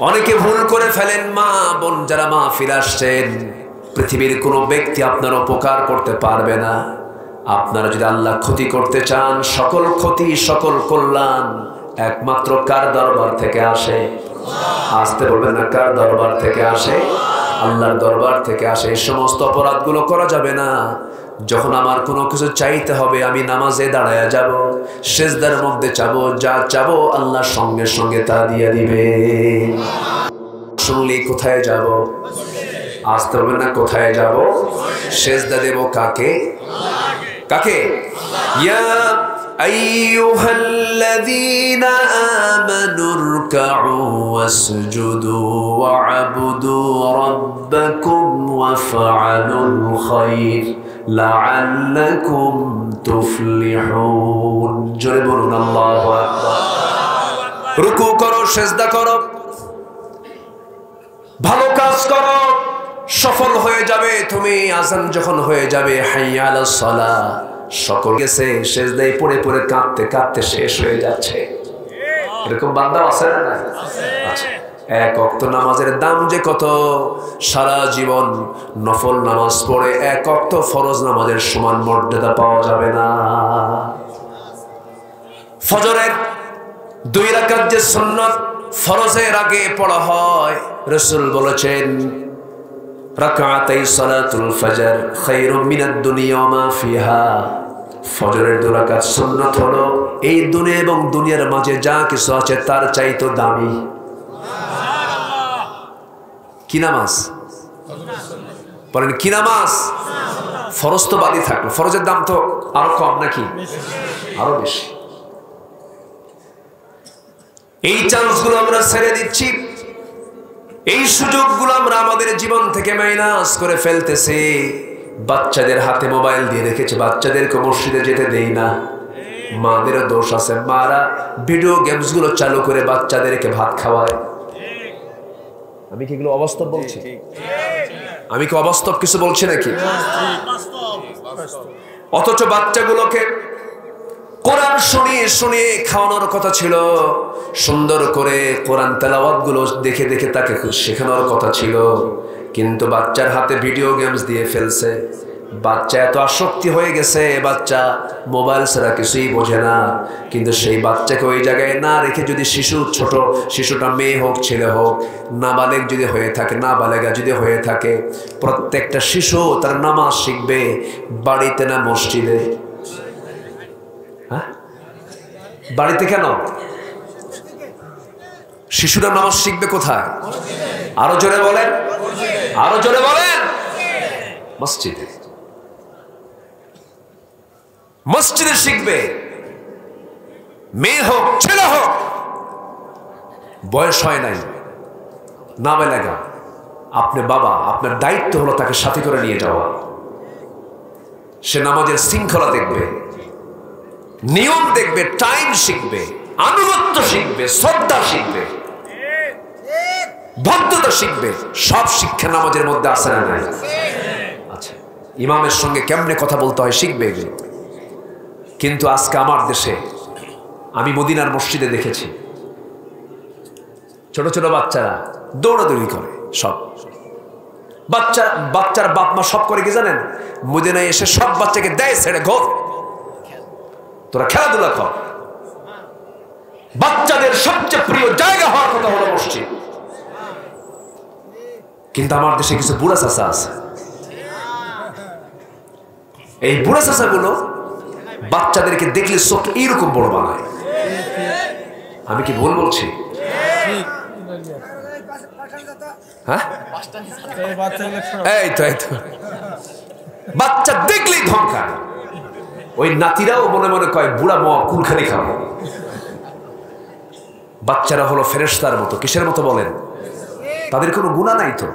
অনেকে ভুল করে ফেলেন। মা বোন যারা মাহফিল আসছেন, পৃথিবীর কোনো ব্যক্তি আপনার উপকার করতে পারবে না। আপনারা যদি আল্লাহ ক্ষতি করতে চান, সকল ক্ষতি সকল কল্যাণ একমাত্র কার দরবার থেকে আসে? আসতে বলবেন না, কার দরবার থেকে আসে? আল্লাহর দরবার থেকে আসে। এই সমস্ত অপরাধগুলো করা যাবে না। যখন আমার কোনো কিছু চাইতে হবে, আমি নামাজে দাঁড়ায়া যাব, সেজদার মধ্যে চাবো, যা চাবো আল্লাহ সঙ্গে সঙ্গে তা দিয়ে দিবে। শুনলে কোথায় যাব? আসতে হবে না, কোথায় যাব? সেজদা দেব কাকে? কাকে? ইয়া আইয়ুহাল্লাযীনা আমানু রুকউ ওয়াসজুদু ওয়া'বুদু রাব্বাকুম ওয়াফআলুল খায়র লাআল্লাকুম তুফলিহুন। জোরে বলুন আল্লাহু আকবার। রুকু করো, সেজদা করো, ভালো কাজ করো, সফল হয়ে যাবে তুমি। আযান যখন হয়ে যাবে, হাইয়া আলাস সালাহ, সকল গেছে সেজদায় পড়ে পড়ে কাঁদতে কাঁদতে শেষ হয়ে যাচ্ছে। এরকম বান্দা আছে না? আছে। এক ওয়াক্ত নামাজের দাম যে কত! সারা জীবন নফল নামাজ পড়ে এক ওয়াক্ত ফরজ নামাজের সমান মর্যাদা পাওয়া যাবে না। ফজরের 2 রাকাত যে সুন্নাত ফরজের আগে পড়া হয়, রাসূল বলেছেন রাকাতাই সালাতুল ফজর খায়রুম মিনাদ দুনিয়া ওয়া মা ফিহা। ফজরের 2 রাকাত সুন্নাত হলো এই দুনিয়া এবং দুনিয়ার মাঝে যা কিছু আছে তার চাইতে দামি। কি নামাজ? বলেন কি নামাজ? ফরজ তো বাদই থাকলো, ফরজের দাম তো আরো কম নাকি? আরো বেশি। এই চান্সগুলো আমরা ছেড়ে দিচ্ছি, এই সুযোগগুলো আমরা আমাদের জীবন থেকে মাইনাস করে ফেলতেছি। বাচ্চাদের হাতে মোবাইল দিয়ে রেখেছে, বাচ্চাদেরকে মসজিদে যেতে দেই না। মাদেরও দোষ আছে, মারা ভিডিও গেমস গুলো চালু করে বাচ্চাদেরকে ভাত খাওয়ায়। আমি কি এগুলো অবাস্তব বলছি? আমি কি অবাস্তব কিছু বলছি নাকি? অথচ বাচ্চাগুলোকে কোরআন শুনিয়ে শুনিয়ে খাওয়ানোর কথা ছিল, সুন্দর করে কোরআন তেলাওয়াত গুলো দেখে দেখে তাকে শেখানোর কথা ছিল, কিন্তু বাচ্চার হাতে ভিডিও গেমস দিয়ে ফেলছে। বাচ্চা এত আসক্তি হয়ে গেছে, বাচ্চা মোবাইল ছাড়া কিছুই বোঝে না। কিন্তু সেই বাচ্চাকে ওই জায়গায় না রেখে যদি ছোট শিশুটা মেয়ে হোক ছেলে হোক, নাবালেগ যদি হয়ে থাকে, নাবালেগা যদি হয়ে থাকে, প্রত্যেকটা শিশু তার নামাজ শিখবে বাড়িতে না মসজিদে? হ্যাঁ, বাড়িতে কেন? শিশুরা নামাজ শিখবে কোথায়? আরো জোরে বলেন, আরো জোরে বলেন। মসজিদে, মসজিদে শিখবে। মেয়ে হোক ছেলে হোক, বয়স হয় নাই, নাবালেগা, আপনি বাবা, আপনার দায়িত্ব হলো তাকে সাথে করে নিয়ে যাওয়া। সে নামাজের শৃঙ্খলা দেখবে, নিয়ম দেখবে, টাইম শিখবে, আনুগত্য শিখবে, শ্রদ্ধা শিখবে, ভদ্রতা শিখবে। সব শিক্ষা নামাজের মধ্যে আছে না নাই? আচ্ছা, ইমামের সঙ্গে কেমনে কথা বলতে হয় শিখবে এগুলো। কিন্তু আজকে আমার দেশে আমি মদিনার মসজিদে দেখেছি ছোট ছোট বাচ্চারা দৌড়াদৌড়ি করে। সব বাচ্চার বাপ মা সব করে কি জানেন? মদিনায় এসে সব বাচ্চাকে দেয় ছেড়ে, ঘর তোরা খেলাধুলা কর। বাচ্চাদের সবচেয়ে প্রিয় জায়গা হওয়ার কথা হলো মসজিদ। কিন্তু আমার দেশে কিছু বুড়া চাচা আছে, এই বুড়া চাচা গুলো বাচ্চাদেরকে দেখলে চোখ এইরকম বড় বানায়। আমি কি ভুল বলছি? হ্যাঁ, এই তো বাচ্চা দেখলেই ধমকায়। ওই নাতিরাও মনে মনে কয় বুড়া মা কুলখানি খাবো। বাচ্চারা হলো ফেরেশতার মতো। কিসের মতো বলেন? তাদের কোনো গুনাহ নাই তো।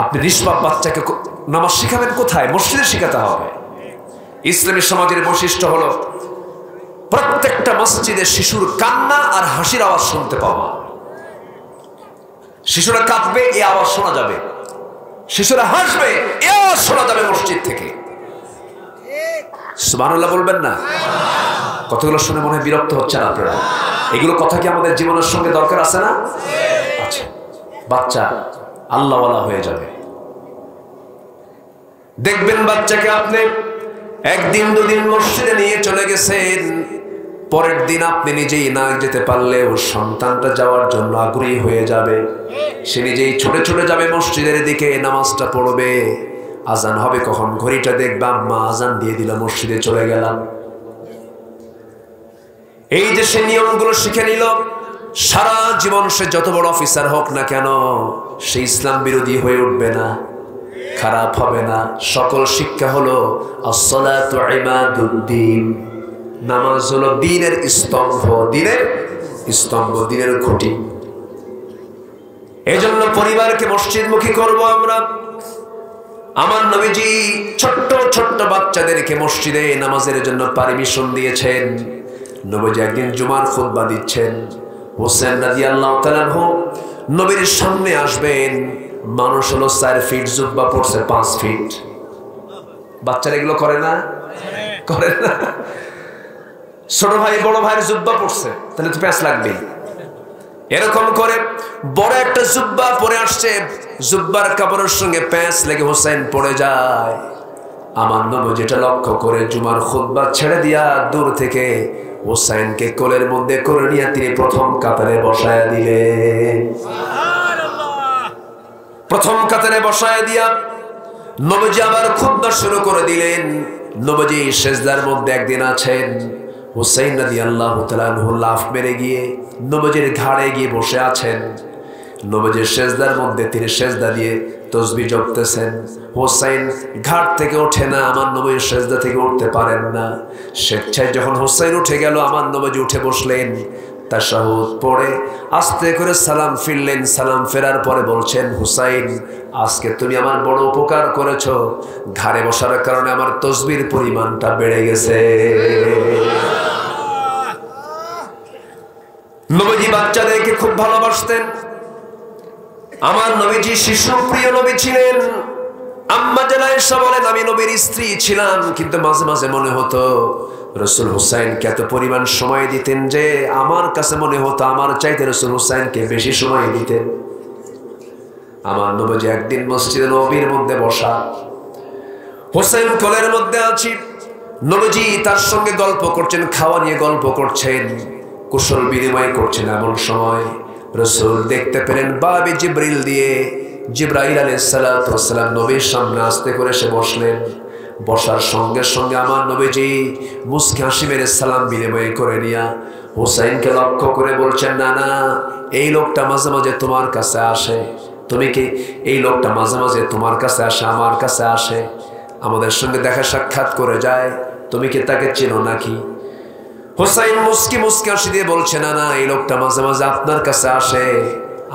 আপনি নিষ্পাপ বাচ্চাকে নামাজ শিখাবেন কোথায়? মসজিদে শিখাতে হবে। ইসলামী সমাজের বৈশিষ্ট্য হলো প্রত্যেকটা মসজিদে শিশুর কান্না আর হাসির আওয়াজ শুনতে পাওয়া। শিশুরা কাঁদবে, এই আওয়াজ শোনা যাবে। শিশুরা হাসবে, এই আওয়াজ শোনা যাবে মসজিদ থেকে। সুবহানাল্লাহ বলবেন না? কথাগুলো শুনে মনে হয় বিরক্ত হচ্ছেন আপনারা। এগুলো কথা কি আমাদের জীবনের সঙ্গে দরকার আছে না? আচ্ছা, বাচ্চা আল্লাহওয়ালা হয়ে যাবে। দেখবেন বাচ্চাকে আপনি একদিন দুদিন মসজিদে নিয়ে চলে গেছেন, পরের দিন আপনি নিজেই না যেতে পারলেও সন্তানটা যাওয়ার জন্য আগ্রহী হয়ে যাবে। সে নিজেই ছুটে ছুটে যাবে মসজিদের দিকে, নামাজটা পড়বে। আজান হবে কখন, ঘড়িটা দেখবে, আম্মা আজান দিয়ে দিল, মসজিদে চলে গেলাম। এই যে সে নিয়মগুলো শিখে নিল, সারা জীবন সে যত বড় অফিসার হোক না কেন, সে ইসলাম বিরোধী হয়ে উঠবে না, খারাপ হবে না। সকল শিক্ষা হলো আসসালাতু ইমাদুদ্দিন, নামাজ হলো দ্বীনের স্তম্ভ, দ্বীনের স্তম্ভ, দ্বীনের খুঁটি। এজন্য পরিবারকে মসজিদমুখী করব আমরা। আমার নবীজি ছোট্ট ছোট্ট বাচ্চাদেরকে মসজিদে নামাজের জন্য পারমিশন দিয়েছেন। নবীজি একদিন জুমার খুতবা দিচ্ছেন, হোসেন রাদিয়াল্লাহু তাআলা আনহু নবীর সামনে আসবেন। মানুষ হলো 4 ফিট, জুব্বা পড়ছে 5 ফিট। বাচ্চারা এগুলো করে না? করে না? ছোট ভাই বড় ভাইয়ের জুব্বা পড়ছে, তাহলে তো প্যাঁচ লাগবেই। এরকম করে বড় একটা জুব্বা পরে আসছে, জুব্বার কাপড়ের সঙ্গে প্যাঁচ লেগে হোসেন পড়ে যায়। আমার নবী যেটা লক্ষ্য করে জুমার খুতবা ছেড়ে দিয়া দূর থেকে হোসেনকে কোলের মধ্যে করে নিয়ে তিনি প্রথম কাতারে বসায় দিলেন। প্রথম কাতারে বসায় দিয়া নবীজি আবার খুতবা শুরু করে দিলেন। নবীজি সিজদার মধ্যে একদিন আছেন, হুসাইন রাদিয়াল্লাহু তাআলা আনহু লাফ মেরে গিয়ে নবীজির ঘাড়ে গিয়ে বসে আছেন। নবীজির সিজদার মধ্যে তিনি সিজদা দিয়ে তাসবিহ জপতেছেন। হুসাইন ঘাট থেকে ওঠে না, আমার নবীর সিজদা থেকে উঠতে পারেন না। স্বেচ্ছায় যখন হুসাইন উঠে গেল, আমার নবীজি উঠে বসলেন, তাশাহুদ পড়ে আস্তে করে সালাম ফিরলেন। সালাম ফেরার পরে বলছেন, হুসাইন আজকে তুমি আমার বড় উপকার করেছো, ঘাড়ে বসার কারণে আমার তাসবিহর পরিমাণটা বেড়ে গেছে। নবীজি বাচ্চাদেরকে খুব ভালোবাসতেন। আমার নবীজি শিশু প্রিয় নবী ছিলেন। আম্মা জান আয়েশা বলেন, আমি নবীর স্ত্রী ছিলাম, কিন্তু মাঝে মাঝে মনে হতো রাসূল হুসাইনকে এত পরিমাণ সময় দিতেন যে আমার কাছে মনে হতো আমার চাইতে রাসূল হুসাইনকে বেশি সময় দিতেন। আমার নবীজি একদিন মসজিদে নববীর মধ্যে বসা, হোসেন কোলের মধ্যে আছি, নবীজি তার সঙ্গে গল্প করছেন, খাওয়া নিয়ে গল্প করছেন, কুশল বিনিময় করছেন। এমন সময় রাসূল দেখতে পেলেন বাবে জিবরিল দিয়ে জিবরাইল আলাইহিস সালাতু ওয়াস সালাম নবীর সামনে আস্তে করে এসে বসলেন। বসার সঙ্গে সঙ্গে আমার নবীজি মুস্কি হাসি মেরে সালাম বিনিময় করে নিয়া হুসাইনকে লক্ষ্য করে বলছেন, না না, এই লোকটা মাঝে মাঝে তোমার কাছে আসে, তুমি কি এই লোকটা মাঝে মাঝে তোমার কাছে আসে, আমার কাছে আসে, আমাদের সঙ্গে দেখা সাক্ষাৎ করে যায়, তুমি কি তাকে চেনো নাকি? হুসাইন মুস্কি মুস্কি হাসি দিয়ে বলছে, না না, এই লোকটা মাঝে মাঝে আপনার কাছে আসে,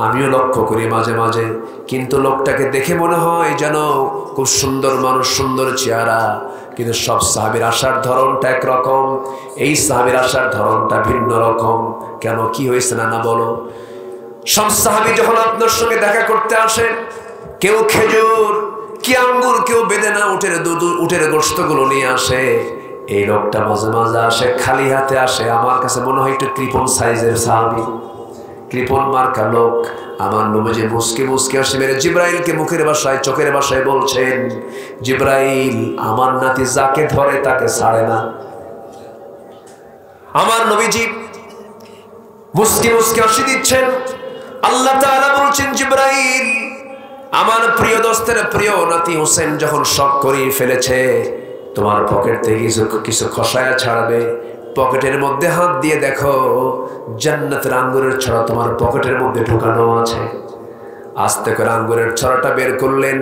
আমিও লক্ষ্য করি মাঝে মাঝে, কিন্তু লোকটাকে দেখে মনে হয় যেন খুব সুন্দর মানুষ, সুন্দর চেহারা, কিন্তু সব সাহাবীর আসার ধরনটা একরকম, এই সাহাবীর আসার ধরনটা ভিন্ন রকম। কেন, কি হয়েছে না না বলো? সব সাহাবী যখন আপনার সঙ্গে দেখা করতে আসে, কেউ খেজুর, কি আঙ্গুর, কেউ বেদেনা, উটের গোশতগুলো নিয়ে আসে, এই লোকটা মাঝে মাঝে আসে খালি হাতে আসে। আমার কাছে মনে হয় একটু কৃপণ সাইজের সাহাবী, কৃপণ মার্কা লোক। আমার নবীজি মুস্কি মুস্কি হাসি মেরে জিবরাইলকে মুখের ভাষায় চোখের ভাষায় বলছেন, জিবরাইল, আমার নাতি যাকে ধরে তাকে ছাড়ে না। আমার নবীজি মুস্কি মুস্কি হাসি দিচ্ছেন। আল্লাহ তাআলা বলছেন, জিবরাইল, আমার প্রিয় দোস্তের প্রিয় নাতি হোসেন যখন শক করিয়ে ফেলেছে, তোমার পকেট থেকে কিছু খসায়া ছাড়বে, পকেটের মধ্যে হাত দিয়ে দেখো জান্নাতের আঙ্গুরের ছড়া তোমার পকেটের মধ্যে ঢুকানো আছে। আস্তে করে আঙ্গুরের ছড়াটা বের করলেন,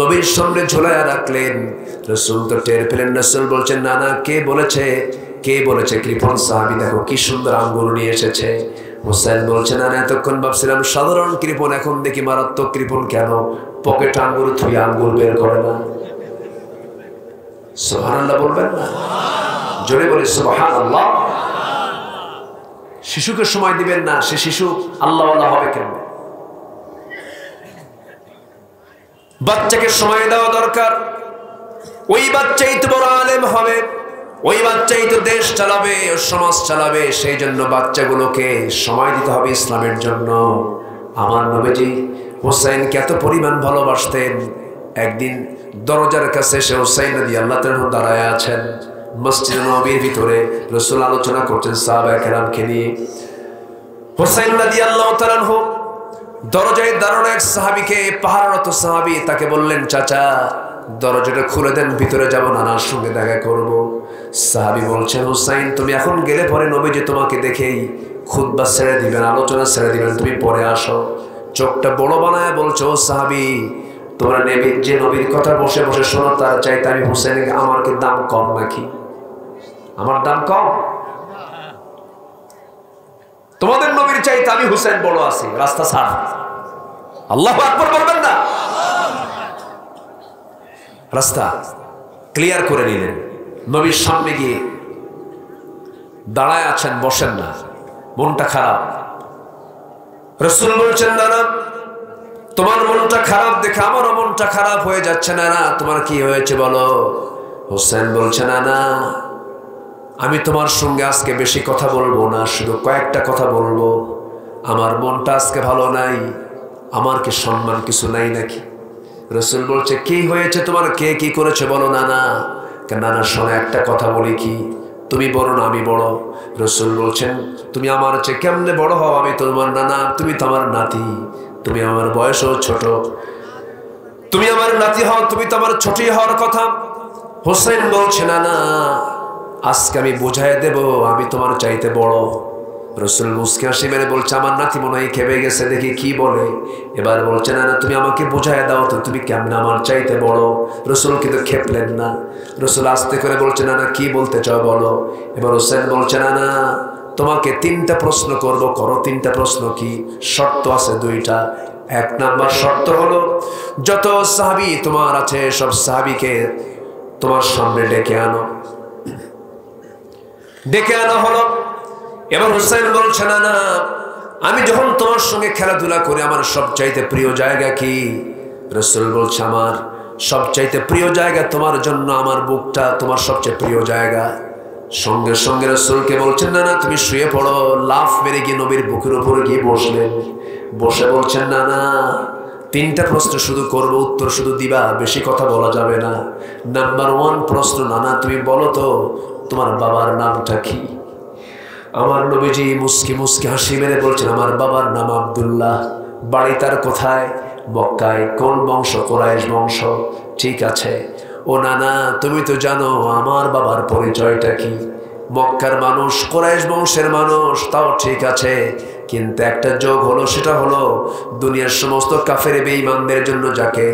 নবীর সামনে ঝোলায়া রাখলেন। রাসূল তো টের পেলেন। রাসূল বলছেন, না না, কে বলেছে, কে বলেছে? কৃপণ সাহাবী, দেখো কি সুন্দর আঙ্গুর নিয়ে এসেছে। হোসেন বলছে, না না, এতক্ষণ ভাবছিলাম সাধারণ কৃপণ, এখন দেখি মারাত্মক কৃপণ। কেন? পকেট আঙ্গুর থুই আঙ্গুর বের করে না। সুবহানাল্লাহ বলবেন না? জোরে বলে সুবহানাল্লাহ। শিশুকে সময় দিবেন না, সে শিশু আল্লাহওয়ালা হবে কেন? বাচ্চাকে সময় দেওয়া দরকার। ওই বাচ্চাই তো বড় আলেম হবে, ওই বাচ্চাই তো দেশ চালাবে, সমাজ চালাবে। সেই জন্য বাচ্চাগুলোকে সময় দিতে হবে ইসলামের জন্য। আমার নবীজি হুসাইনকে এত পরিমাণ ভালোবাসতেন, একদিন দরজার কাছে এসে হুসাইন রাদিয়াল্লাহু তাআলা দাঁড়ায় আছেন। মসজিদ নববীর ভিতরে রাসূল আলোচনা করছেন সাহাবায়ে কেরামকে নিয়ে। হুসাইন রাদিয়াল্লাহু তাআলা দরজায় দাঁড়ানো এক সাহাবীকে, পাহারারত সাহাবী, তাকে বললেন, চাচা দরজাটা খুলে দেন, ভিতরে যাব, নানার সঙ্গে দেখা করব। সাহাবী বলছেন, হুসাইন, তুমি এখন গেলে পরে নবীজি তোমাকে দেখেই খুতবা ছেড়ে দিবেন, আলোচনা ছেড়ে দিবেন, তুমি পরে আসো। চোখটা বড় বানায় বলছো, ও সাহাবী, তোমরা যে নবীর কথা বসে বসে শোনো, তার চাইতে আমি হুসাইনের আমার কি দাম কম নাকি? আমার দাম কম? তোমাদের নবীর চাইতে আমি হুসাইন বড় আছি, রাস্তা ছাড়। আল্লাহু আকবার বলবেন না? রাস্তা ক্লিয়ার করে নিলেন। নবীর সামনে গিয়ে দাঁড়ায় আছেন, বসেন না, মনটা খারাপ। রাসূল বলছেন, না না, তোমার মনটা খারাপ দেখে আমারও মনটা খারাপ হয়ে যাচ্ছে। না না, তোমার কি হয়েছে বলো? হোসেন বলছে, না না, আমি তোমার সঙ্গে আজকে বেশি কথা বলবো না, শুধু কয়েকটা কথা বলবো। আমার মনটা আজকে ভালো নাই। আমার কি সম্মান কিছু নাই নাকি? রাসূল বলছে, কি হয়েছে তোমার, কে কি করেছে বলো। না না, না না, শোনো, একটা কথা বলি, কি তুমি বড় না আমি বড়? রাসূল বলছেন, তুমি আমার চেয়ে কেমনে বড় হও? আমি তোমার নানা, তুমি তো আমার নাতি, তুমি আমার বয়সও ছোট। তুমি আমার নাতি হও, তুমি তো আমার ছোটই হওয়ার কথা। হোসেন বলছে, না না, আজকে আমি বুঝাই দেব আমি তোমার চাইতে বড়। রাসূল মুস্কি হাসি মেরে বলছে, আমার নাতি মনে হয় খেপে গেছে, দেখি কি বলে। এবার বলছে, না না, তুমি আমাকে বুঝাই দাও তো, তুমি কেমন আমার চাইতে বড়? রাসূল কিন্তু খেপলেন না। রাসূল আস্তে করে বলছে, না না, কি বলতে চাও বলো। এবার হোসেন বলছে, না না, তোমাকে 3টা প্রশ্ন করব, করো 3টা প্রশ্ন। কি? শর্ত আছে 2টা। 1 নাম্বার শর্ত হলো, যত সাহাবী তোমার আছে সব সাহাবীকে তোমার সামনে ডেকে আনো। ডেকে আনা হলো। এবার হুসাইন বলছে, না না, আমি যখন তোমার সঙ্গে খেলাধুলা করি, আমার সবচাইতে প্রিয় জায়গা কি? রাসূল বলছে, আমার সবচাইতে প্রিয় জায়গা তোমার জন্য আমার বুকটা তোমার সবচেয়ে প্রিয় জায়গা। সঙ্গে সঙ্গে রাসূলকে বলছেন, না না, তুমি শুয়ে পড়ো। লাফ মেরে গিয়ে নবীর বুকের উপর গিয়ে বসলেন। বসে বলছেন, না না, তিনটা প্রশ্ন শুধু করব, উত্তর শুধু দিবা, বেশি কথা বলা যাবে না। নাম্বার 1 প্রশ্ন, নানা তুমি বলো তো তোমার বাবার নামটা কি? আমার নবীজি মুস্কি মুস্কি হাসি মেরে বলছেন, আমার বাবার নাম আব্দুল্লাহ। বাড়ি তার কোথায়? মক্কায়। কোন বংশ? কুরাইশ বংশ। ঠিক আছে। ও নানা তুমি তো জানো আমার বাবার পরিচয়টা কি? মক্কার মানুষ, কুরাইশ বংশের মানুষ, তাও ঠিক আছে, কিন্তু একটা যোগ হলো, সেটা হলো দুনিয়ার সমস্ত কাফের বেঈমানদের জন্য যাকে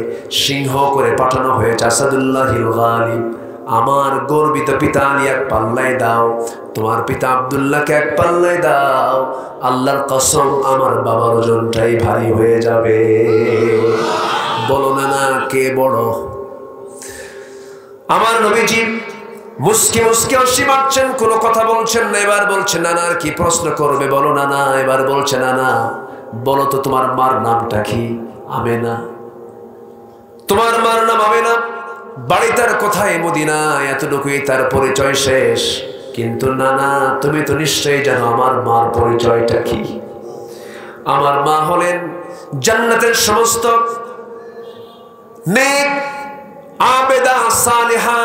সিংহ করে পাঠানো হয়েছে, আসাদুল্লাহিল গালিব, আমার গর্বিত পিতা আলী এক পাল্লায় দাও, তোমার পিতা আব্দুল্লাহকে এক পাল্লায় দাও, আল্লাহর কসম আমার বাবার ওজনটাই ভারী হয়ে যাবে। বলো নানা কে বড়? আমার নবীজি মুস্কি মুস্কি হাসি মারছেন, কোনো কথা বলছেন না। এবার বলছেন, নানা আর কি প্রশ্ন করবে বলো নানা। এবার বলছে, নানা বলো তো তোমার মার নামটা কি? আমেনা। তোমার মার নাম আমেনা। বাড়ি তার কোথায়? মদিনায়। এতটুকুই তার পরিচয় শেষ। কিন্তু নানা তুমি তো নিশ্চয়ই জানো আমার মার পরিচয়টা কি? আমার মা হলেন জান্নাতের সমস্ত নেক আবেদা সালেহা,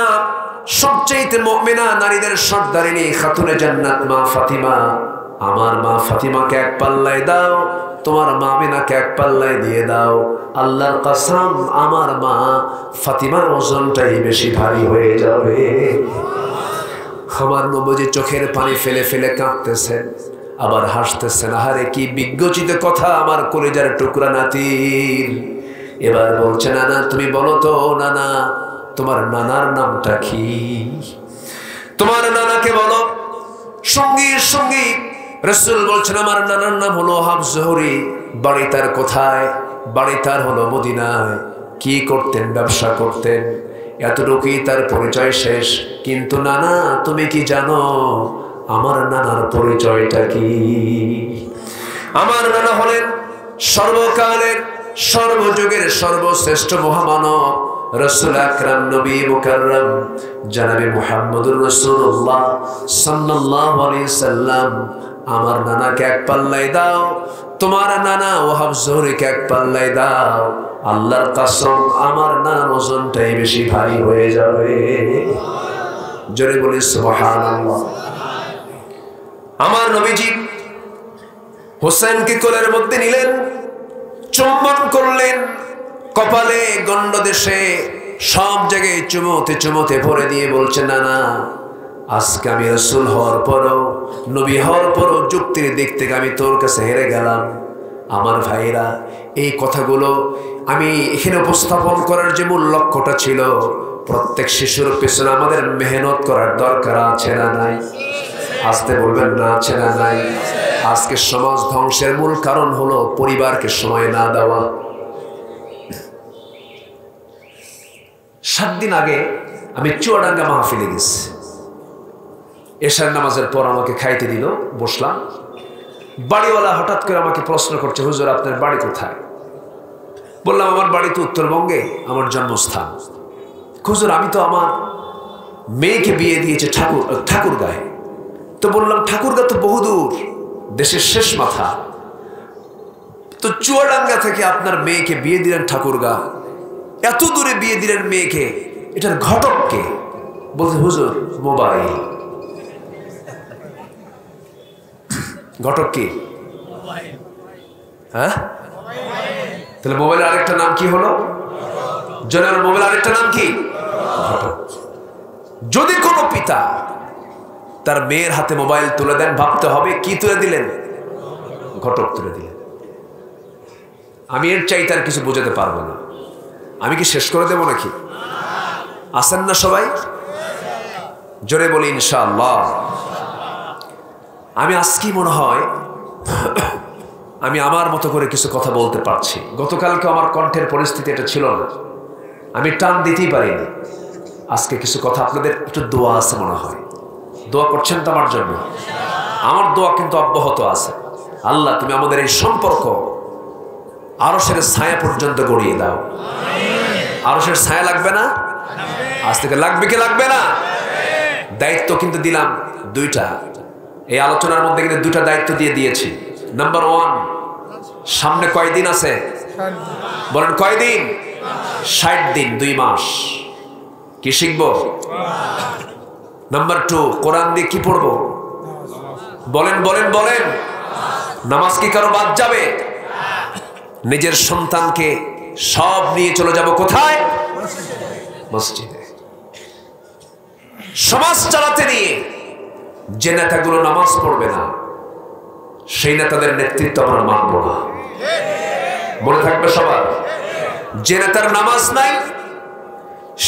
সবচেয়ে মুমিনা নারীদের সর্দারিনী খাতুনে জান্নাত মা ফাতিমা। আমার মা ফাতিমাকে এক পাল্লায় দাও, তোমার মা আমিনাকে এক পাল্লায় দিয়ে দাও, আল্লাহর কসম আমার মা ফাতিমার ওজনটাই বেশি ভারী হয়ে যাবে। আমার নবীজি চোখের পানি ফেলে ফেলে কাঁদতেছেন, আবার হাসতেছেন। আহারে কি বিজ্ঞচিত কথা আমার কলিজার টুকরা নাতির। এবার বলছে, নানা তুমি বলো তো নানা তোমার নানার নামটা কি? তোমার নানাকে বলো। সঙ্গী সঙ্গী রাসূল বলছেন, আমার নানার নাম হলো ওহাব জোহরি। বাড়ি তার কোথায়? বাড়ি তার হলো মদিনায়। কি করতেন? ব্যবসা করতেন। এতটুকুই তার পরিচয় শেষ। কিন্তু নানা তুমি কি জানো আমার নানার পরিচয়টা কি? আমার নানা হলেন সর্বকালের সর্বযুগের সর্বশ্রেষ্ঠ মহামানব রাসূল আকরাম নবী মুকাররম জনাবে মুহাম্মদুর রাসূলুল্লাহ সাল্লাল্লাহু আলাইহি সাল্লাম। আমার নানাকে এক পাল্লায় দাও, তোমার নানা ওহাব জোহরিকে এক পাল্লায় দাও, আল্লাহর কসম আমার নানার ওজনটাই বেশি ভারী হয়ে যাবে। জোরে বলি সুবহানাল্লাহ। আমার নবীজি হোসেনকে কোলের মধ্যে নিলেন, চুম্বন করলেন, কপালে গন্ডদেশে সব জায়গায় চুমোতে চুমোতে ভরে দিয়ে বলছে, নানা আজকে আমি রাসূল হওয়ার পরও, নবী হওয়ার পরও যুক্তির দিক থেকে আমি তোর কাছে হেরে গেলাম। আমার ভাইরা, এই কথাগুলো আমি এখানে উপস্থাপন করার যে মূল লক্ষ্যটা ছিল, প্রত্যেক শিশুর পেছনে আমাদের মেহনত করার দরকার আছে না নাই? আসতে বলবেন না, আছে না নাই? আজকে সমাজ ধ্বংসের মূল কারণ হলো পরিবারকে সময় না দেওয়া। 7 দিন আগে আমি চুয়াডাঙ্গা মাহফিলে গেছি। এশার নামাজের পর আমাকে খাইতে দিল, বসলাম। বাড়িওয়ালা হঠাৎ করে আমাকে প্রশ্ন করছে, হুজুর আপনার বাড়ি কোথায়? বললাম আমার বাড়ি তো উত্তরবঙ্গে, আমার জন্মস্থান। হুজুর আমি তো আমার মেয়েকে বিয়ে দিয়েছি ঠাকুরগাঁয়ে। তো বললাম ঠাকুরগাঁ তো বহুদূর, দেশের শেষ মাথা, তো চুয়াডাঙ্গা থেকে আপনার মেয়েকে বিয়ে দিলেন ঠাকুরগাঁ, এত দূরে বিয়ে দিলেন মেয়েকে, এটার ঘটক কে? বলছে হুজুর মোবাইল। ঘটক কি? হ্যাঁ, তাহলে মোবাইলের আরেকটা নাম কি হলো? জনের মোবাইল আরেকটা নাম কি? ঘটক। যদি কোনো পিতা তার মেয়ের হাতে মোবাইল তুলে দেন, ভাবতে হবে কি তুলে দিলেন? ঘটক তুলে দিলেন। আমি এর চাইতে আর কিছু বোঝাতে পারবো না। আমি কি শেষ করে দেবো নাকি? আসেন না সবাই? জোরে বলি ইনশাআল্লাহ। আমি আজকেই মনে হয় আমি আমার মতো করে কিছু কথা বলতে পারছি। গতকালকে আমার কণ্ঠের পরিস্থিতি এটা ছিল না, আমি টান দিতেই পারিনি। আজকে কিছু কথা, আপনাদের একটু দোয়া আছে মনে হয়, দোয়া করছেন তো আমার জন্য? আমার দোয়া কিন্তু অব্যাহত আছে। আল্লাহ তুমি আমাদের এই সম্পর্ক আরশের ছায়া পর্যন্ত গড়িয়ে দাও। আরশের ছায়া লাগবে না? আজ থেকে লাগবে কি লাগবে না? দায়িত্ব কিন্তু দিলাম 2টা। এই আলোচনার মধ্যে কিন্তু 2টা দায়িত্ব দিয়ে দিয়েছি। নাম্বার 1, সামনে কয়দিন আছে? বলেন কয়দিন? 60 দিন, 2 মাস। কি শিখবো? নাম্বার 2, কোরআন দিয়ে কি পড়বো? বলেন বলেন বলেন। নামাজ কি কারো বাদ যাবে? নিজের সন্তানকে সব নিয়ে চলে যাব কোথায়? মসজিদে। সমাজ চালাতে নিয়ে যে নেতাগুলো নামাজ পড়বে না, সেই নেতাদের নেতৃত্ব আমরা মানব না। মনে থাকবে সবার, যে নেতার নামাজ নাই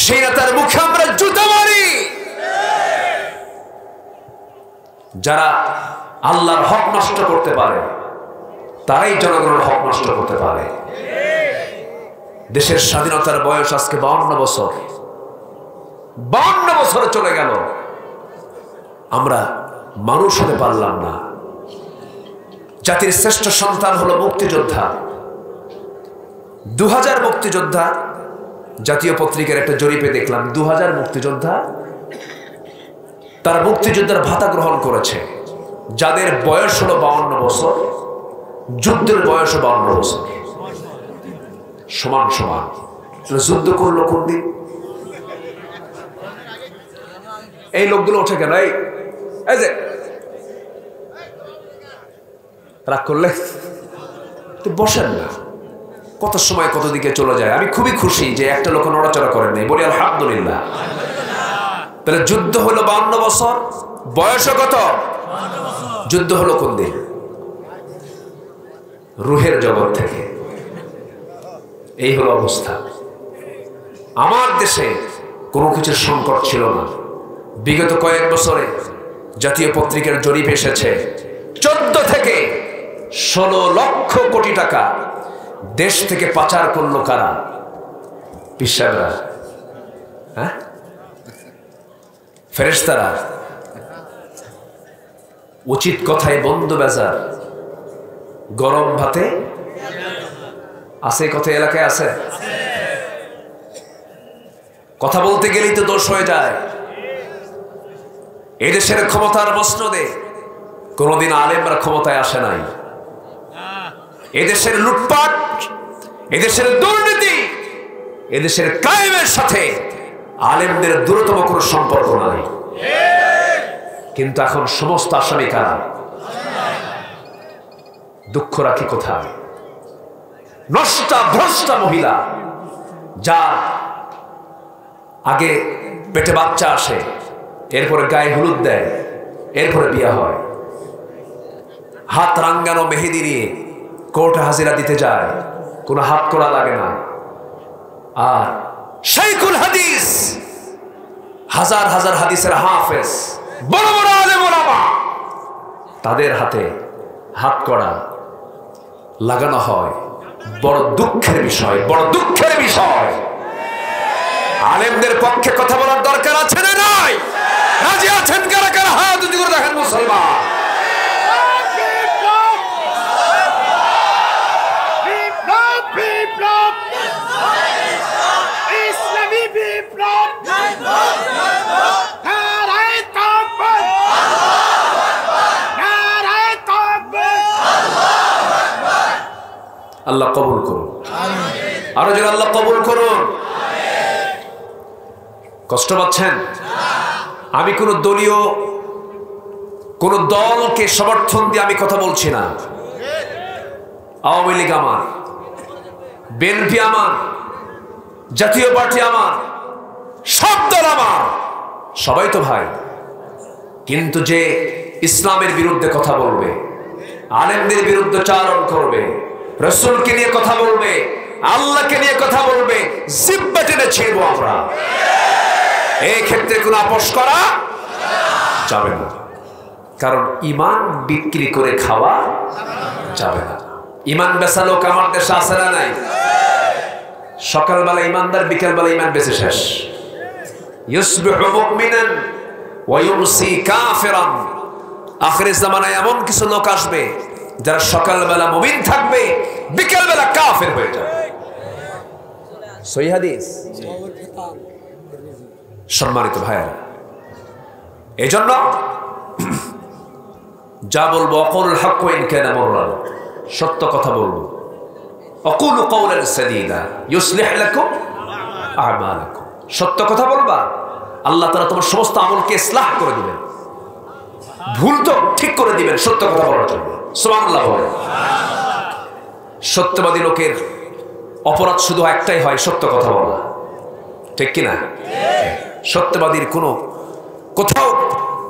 সেই নেতার মুখে আমরা জুতা মারি। যারা আল্লাহর হক নষ্ট করতে পারে তারাই জনগণের হক নষ্ট করতে পারে। দেশের স্বাধীনতার বয়স আজকে 52 বছর। 52 বছর চলে গেল, আমরা মানুষ হতে পারলাম না। জাতির শ্রেষ্ঠ সন্তান হলো মুক্তিযোদ্ধা। 2000 মুক্তিযোদ্ধা, জাতীয় পত্রিকার একটা জরিপে দেখলাম 2000 মুক্তিযোদ্ধা তারা মুক্তিযোদ্ধার ভাতা গ্রহণ করেছে, যাদের বয়স হলো 52 বছর, যুদ্ধের বয়স 52 বছর, সমান সমান। যুদ্ধ করলো কোন দিন? এই লোকগুলো ওঠে কেন? এই যে রাগ করলে তো বসেন না, কত সময় কত দিকে চলে যায়। আমি খুবই খুশি যে একটা লোক নড়াচড়া করেন নাই, বলি আলহামদুলিল্লাহ। তাহলে যুদ্ধ হলো 52 বছর, বয়স কত? যুদ্ধ হলো কোন দিন? রুহের জগৎ থেকে। এই হলো অবস্থা। আমার দেশে কোনো কিছুর সংকট ছিল না। বিগত কয়েক বছরে জাতীয় পত্রিকার জরিপ এসেছে 14 থেকে 16 লক্ষ কোটি টাকা দেশ থেকে পাচার করলো কারা? পিসাবরা, হ্যাঁ, ফেরেশতারা। উচিত কথায় বন্ধ বেজার, গরম ভাতে আছে। কথা এলাকায় আছে, কথা বলতে গেলেই তো দোষ হয়ে যায়। এদেশের ক্ষমতার মসনদে কোনদিন আলেমরা ক্ষমতায় আসে নাই। এদেশের লুটপাট, এদেশের দুর্নীতি, এদেশের ক্রাইমের সাথে আলেমদের দূরতম কোনো সম্পর্ক নাই। কিন্তু এখন সমস্ত আসামি কারা? দুঃখ রাখি কোথায়? নষ্টা ভ্রষ্টা মহিলা, যার আগে পেটে বাচ্চা আসে, এরপরে গায়ে হলুদ দেয়, এরপরে বিয়ে হয়, হাত রাঙ্গানো মেহেদি নিয়ে কোর্টে হাজিরা দিতে যায়, কোনো হাত করা লাগে না। আর শাইখুল হাদিস, হাজার হাজার হাদিসের হাফেজ, বড় বড় আলেম ওলামা, তাদের হাতে হাত করা লাগানো হয়। বড় দুঃখের বিষয়, বড় দুঃখের বিষয়। আলেমদের পক্ষে কথা বলার দরকার আছে না নাই? রাজি আছেন কারা কারা? হাত উঁচু করে দেখেন মুসলমান। আল্লাহ কবুল করুন, আরো যেন আল্লাহ কবুল করুন। কষ্ট পাচ্ছেন? আমি কোন দলীয় কোন দলকে সমর্থন দিয়ে আমি কথা বলছি না। আওয়ামী লীগ আমার, বিএনপি আমার, জাতীয় পার্টি আমার, সব দল আমার, সবাই তো ভাই। কিন্তু যে ইসলামের বিরুদ্ধে কথা বলবে, আলেমদের বিরুদ্ধে চারণ করবে, রাসূলকে নিয়ে কথা বলবে, আল্লাহকে নিয়ে কথা বলবে, জিহ্বা টেনে ছিড়বো আমরা। এই ক্ষেত্রে কোনো আপোষ করা যাবে না, কারণ ঈমান বিক্রি করে খাওয়া যাবে না। ঈমান বেচা লোক আমার দেশে আছে না নাই? সকালবেলা ঈমানদার, বিকেলবেলা ঈমান বেচে শেষ। ইউসবিহু মুমিনান ওয়া ইউমসি কাফিরান। আখিরের জামানায় এমন কিছু লোক আসবে যারা সকালবেলা মুমিন থাকবে, বিকেলবেলা কাফের হয়ে যাবে। সহিহ হাদিস। সম্মানিত ভাইরা, এজন্য যা বলবো অকুল হক ওয়া ইন কানা মুররান, সত্য কথা বলবো। আকুলু কাওলান সাদীদা ইউসলিহ লাকুম আমালাকুম। সত্য কথা বলবা, আল্লাহ তাআলা তোমার সমস্ত আমলকে ইসলাহ করে দিবেন, ভুল তো ঠিক করে দিবেন সত্য কথা বলার জন্য। সুবহানাল্লাহ বলেন। সত্যবাদী লোকের অপরাধ শুধু একটাই হয়, সত্য কথা বলা, ঠিক কিনা? সত্যবাদীর কোনো কোথাও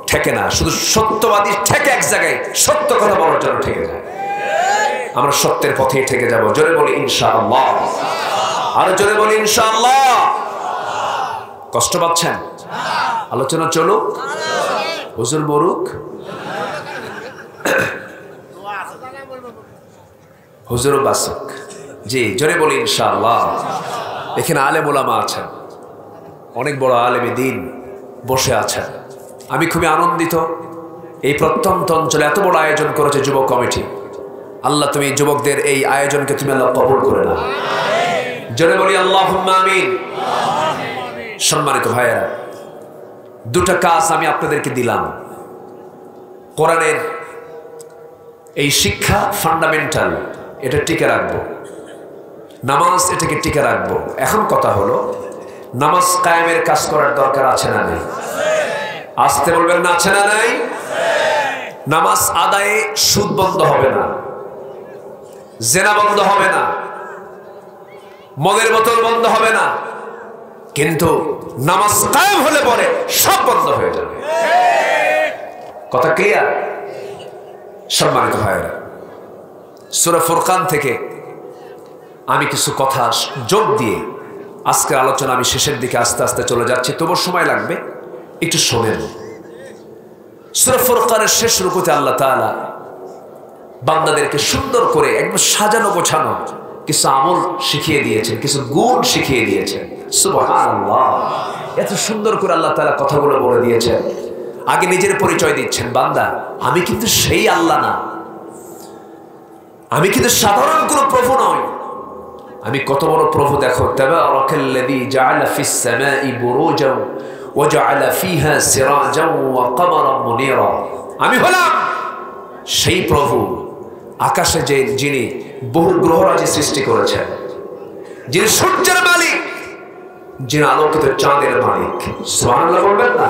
ঠেকে না, শুধু সত্যবাদী ঠেকে এক জায়গায়, সত্য কথা বলার জন্য ঠেকে যায়। আমরা সত্যের পথেই ঠেকে যাব। জোরে বলি ইনশাআল্লাহ, আরো জোরে বলি ইনশাআল্লাহ। কষ্ট পাচ্ছেন? আলোচনা চলুক, হুজুর বলুক, হুজুরও বাসুক। জি, জোরে বলি ইনশাআল্লাহ। এখানে আলেম ওলামা আছেন, অনেক বড় আলেমে দ্বীন বসে আছেন। আমি খুবই আনন্দিত, এই প্রত্যন্ত অঞ্চলে এত বড় আয়োজন করেছে যুব কমিটি। আল্লাহ তুমি যুবকদের এই আয়োজনকে তুমি আল্লাহ কবুল করে নাও। জোরে বলি আল্লাহুম্মা আমিন। সম্মানিত ভাইয়েরা, দুটো কাজ আমি আপনাদেরকে দিলাম। কোরআনের এই শিক্ষা ফান্ডামেন্টাল, এটা টিকে রাখবো। নামাজ, এটাকে টিকে রাখবো। এখন কথা হলো, নামাজ কায়েমের কাজ করার দরকার আছে না নাই? আসতে বলবেন না, আছে না নাই? নামাজ আদায়ে সুদ বন্ধ হবে না, জেনা বন্ধ হবে না, মদের বোতল বন্ধ হবে না, কিন্তু নামাজ কায়েম হলে পরে সব বন্ধ হয়ে যাবে। কথা ক্লিয়ার? সম্মানিত ভাইয়েরা, সূরা ফুরকান থেকে আমি কিছু কথা যোগ দিয়ে আজকের আলোচনা আমি শেষের দিকে আস্তে আস্তে চলে যাচ্ছি, তবু সময় লাগবে, একটু শোনেন। সূরা ফুরকানের শেষ রুকুতে আল্লাহ তাআলা বান্দাদেরকে সুন্দর করে একদম সাজানো গোছানো কিছু আমল শিখিয়ে দিয়েছেন, কিছু গুণ শিখিয়ে দিয়েছেন। সুবহানাল্লাহ, এত সুন্দর করে আল্লাহ তাআলা কথাগুলো বলে দিয়েছেন। আগে নিজের পরিচয় দিচ্ছেন, বান্দা আমি কিন্তু সেই আল্লাহ না, আমি কিন্তু সাধারণ কোনো প্রভু নই, আমি কত বড় প্রভু দেখো। তাবারাকাল্লাযী জাআলা ফিস সামাই বুরুজান ওয়া জাআলা ফিহা সিরাজান ওয়া কমারান মুনীরা। আমি হলাম সেই প্রভু, আকাশে যিনি বহু গ্রহরাজি সৃষ্টি করেছেন, যিনি সূর্যের মালিক, যিনি আলোকিত চাঁদের মালিক। সুবহানাল্লাহ বলবেন না?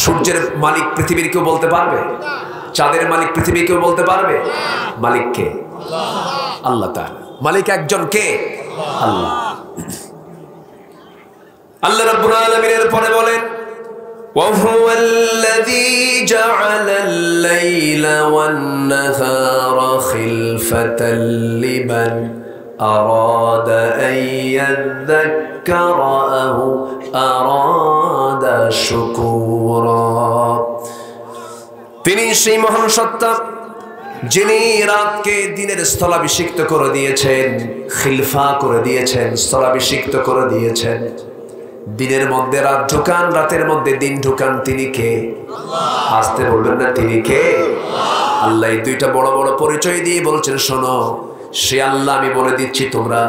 সূর্যের মালিক পৃথিবীর কেউ বলতে পারবে? চাঁদের মালিক পৃথিবীর কেউ বলতে পারবে? মালিক কে? আল্লাহ তাআলা। মালিক একজন, কে? আল্লাহ। আল্লাহ রাব্বুল আলামিনের পরে বলেন, وَهُوَ الَّذِي جَعَلَ اللَّيْلَ وَالنَّهَارَ خِلْفَةً لِمَنْ أَرَادَ أَنْ يَذَّكَّرَ أَوْ أَرَادَ شُكُورًا। তিনি সেই মহান সত্তা যিনি রাতকে দিনের স্থলাভিষিক্ত করে দিয়েছেন, খিলফা করে দিয়েছেন, স্থলাভিষিক্ত করে দিয়েছেন। দিনের মধ্যে রাত ঢুকান, রাতের মধ্যে দিন ঢুকান। তিনি কে? আল্লাহ। আসতে বলবেন না, তিনি কে? আল্লাহ। এই দুইটা বড় বড় পরিচয় দিয়ে বলছেন, শোনো, সে আল্লাহ আমি বলে দিচ্ছি, তোমরা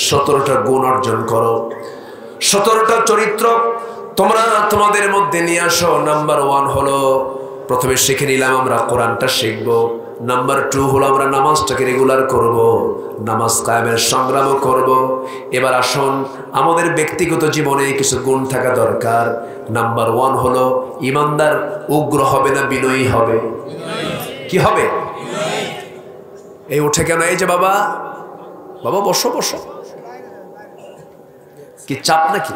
17টা গুণ অর্জন করো, 17টা চরিত্র তোমরা তোমাদের মধ্যে নিয়ে আসো। নাম্বার 1 হলো, প্রথমে শিখে নিলাম আমরা কোরআনটা শিখবো। নাম্বার 2 হলো আমরা নামাজটাকে রেগুলার করব, নামাজ কায়েমের সংগ্রামও করব। এবার আসুন, আমাদের ব্যক্তিগত জীবনে কিছু গুণ থাকা দরকার। নাম্বার 1 হলো ইমানদার উগ্র হবে না, বিনয়ী হবে। কি হবে? এই উঠে কেন? এই যে বাবা, বাবা বসো বসো। কি চাপ নাকি?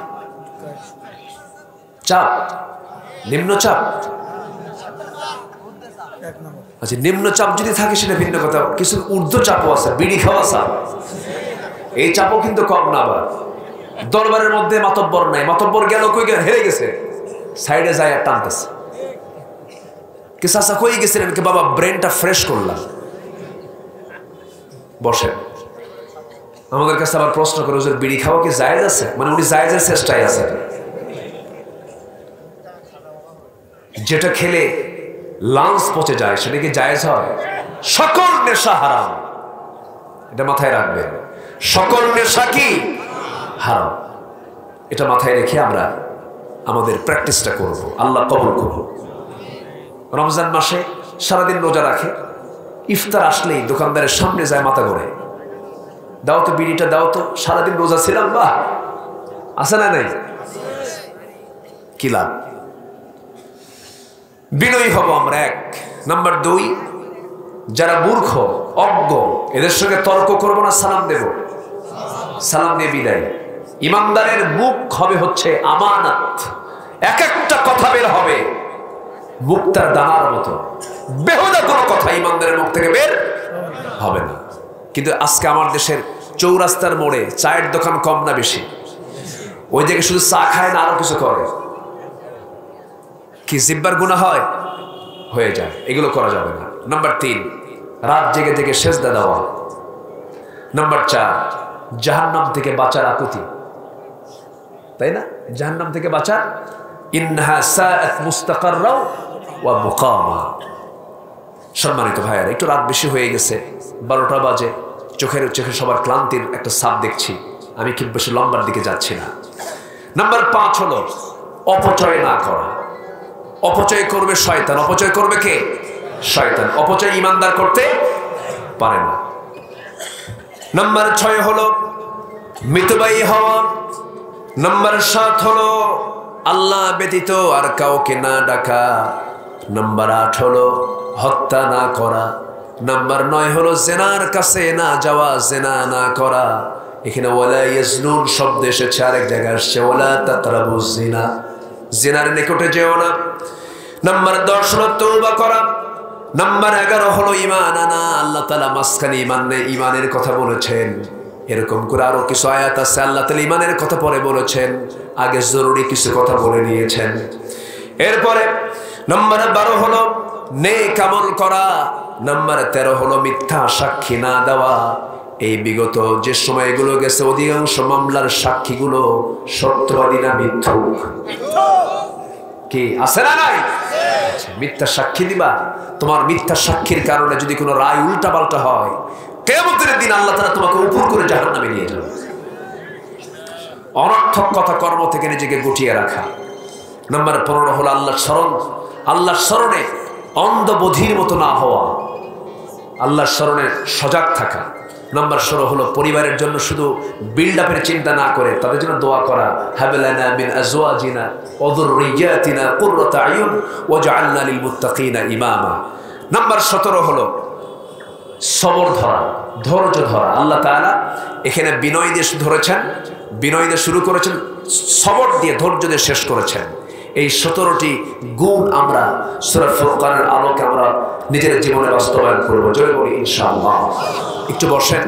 চাপ? নিম্নচাপ? আচ্ছা, নিম্নচাপ যদি থাকে সেটা ভিন্ন কথা, কিছু ঊর্ধ্ব চাপও আছে, বিড়ি খাওয়া চাপ। এই চাপও কিন্তু কম না। আবার দরবারের মধ্যে মাতব্বর নাই, মাতব্বর গেল কই, হেরে গেছে, সাইডে যায় আর টানতেছে। কি চাচা কই গেছিলেন? কি বাবা ব্রেনটা ফ্রেশ করলাম। বসেন। আমাদের কাছে আবার প্রশ্ন করে, হুজুর বিড়ি খাওয়া কি জায়েজ আছে? মানে উনি জায়েজের চেষ্টায় আছে। যেটা খেলে লাংস পচে যায় সেটা কি জায়েজ হয়? সকল নেশা হারাম, এটা মাথায় রাখবেন। সকল নেশা কি হারাম, এটা মাথায় রেখে আমরা আমাদের প্র্যাকটিসটা করব। আল্লাহ কবুল করুন। রমজান মাসে সারাদিন রোজা রাখে, ইফতার আসলেই দোকানদারের সামনে যায় মাথা ঘোরে, দাও তো বিড়িটা দাও তো, সারাদিন রোজা ছিলাম, বাহ, আছে না নাই? কি লাভ? বিনয়ী হব আমরা, এক। নাম্বার 2, যারা মূর্খ অজ্ঞ এদের সঙ্গে তর্ক করবো না, সালাম দেব, সালাম দিয়ে বিদায়। ইমানদারের মুখ হবে হচ্ছে আমানত, এক একটা কথা বের হবে মুক্তার দানার মতো, বেহুদা কোনো কথা ইমানদারের মুখ থেকে বের হবে না। কিন্তু আজকে আমার দেশের চৌরাস্তার মোড়ে চায়ের দোকান কম না বেশি? ওই জায়গায় শুধু চা খায় না, আরো কিছু করে, কি জিব্বার গুনাহ হয়, হয়ে যায়, এগুলো করা যাবে না। নাম্বার 3, রাত জেগে জেগে সেজদা দেওয়া। নাম্বার 4, জাহান্নাম থেকে বাঁচার আকুতি, তাই না? জাহান্নাম থেকে বাঁচার, ইন্নাহা সাআত মুস্তাকাররা ওয়া মুকামা। সম্মানিত ভাইয়ারা, একটু রাত বেশি হয়ে গেছে, 12টা বাজে, চোখে সবার ক্লান্তির একটা ছাপ দেখছি, আমি খুব বেশি লম্বার দিকে যাচ্ছি না। নাম্বার 5 হলো অপচয় না করা। অপচয় করবে শয়তান। অপচয় করবে কে? শয়তান। অপচয় ইমানদার করতে পারে না। নাম্বার 6 হলো মিতব্যয়ী হওয়া। নাম্বার 7 হলো আল্লাহ ব্যতীত আর কাউকে না ডাকা। নাম্বার 8 হলো হত্যা না করা। নাম্বার 9 হলো জেনার কাছে না যাওয়া, জেনা না করা। এখানে ওয়ালা ইয়াজনুন শব্দ এসেছে, আরেক জায়গায় আসছে ওয়ালা তাকরাবুজ জিনা, জিনার নিকটে যেও না। নাম্বার 10 হলো তওবা করা। নাম্বার 11 হলো ঈমান আনা। আল্লাহ তাআলা মাসখানে ঈমানের কথা বলেছেন, এরকম করে আরো কিছু আয়াত আছে আল্লাহ তাআলা ঈমানের কথা পরে বলেছেন, আগে জরুরি কিছু কথা বলে নিয়েছেন। এরপরে নাম্বার 12 হলো নেক আমল করা। নাম্বার 13 হলো মিথ্যা সাক্ষী না দেওয়া। এই বিগত যে সময়গুলো গেছে অধিকাংশ মামলার সাক্ষীগুলো সত্যবাদী না মিথ্যুক? কি আছে না নাই? মিথ্যা সাক্ষী দিবা, তোমার মিথ্যা সাক্ষীর কারণে যদি কোনো রায় উল্টা পাল্টা হয়, কিয়ামতের দিন আল্লাহ তাআলা তোমাকে উপর করে জাহান্নামে নিয়ে যাবে। অনর্থক কথা কর্ম থেকে নিজেকে গুটিয়ে রাখা। নাম্বার 15 হলো আল্লাহর স্মরণ। আল্লাহর স্মরণে অন্ধবধির মতো না হওয়া, আল্লাহর স্মরণে সজাগ থাকা। নাম্বার 16 হলো পরিবারের জন্য শুধু বিল্ড আপের চিন্তা না করে তাদের জন্য দোয়া করা, হাবলানা মিন আজওয়াজিনা ওয়া যুররিয়াতিনা কুররাতা আয়ুন ওয়াজআলনা লিল মুত্তাকিনা ইমামা। নাম্বার 17 হলো সবর ধরা, ধৈর্য ধরা। আল্লাহ তাআলা এখানে বিনয় দিয়ে ধরেছেন, বিনয় দিয়ে শুরু করেছেন, সবর দিয়ে ধৈর্য দিয়ে শেষ করেছেন। এই 17টি গুণ আমরা সূরা ফুরকানের আলোকে আমরা নিজের জীবনে বাস্তবায়ন করব। জয় বলি ইনশাআল্লাহ। একটু বসেন।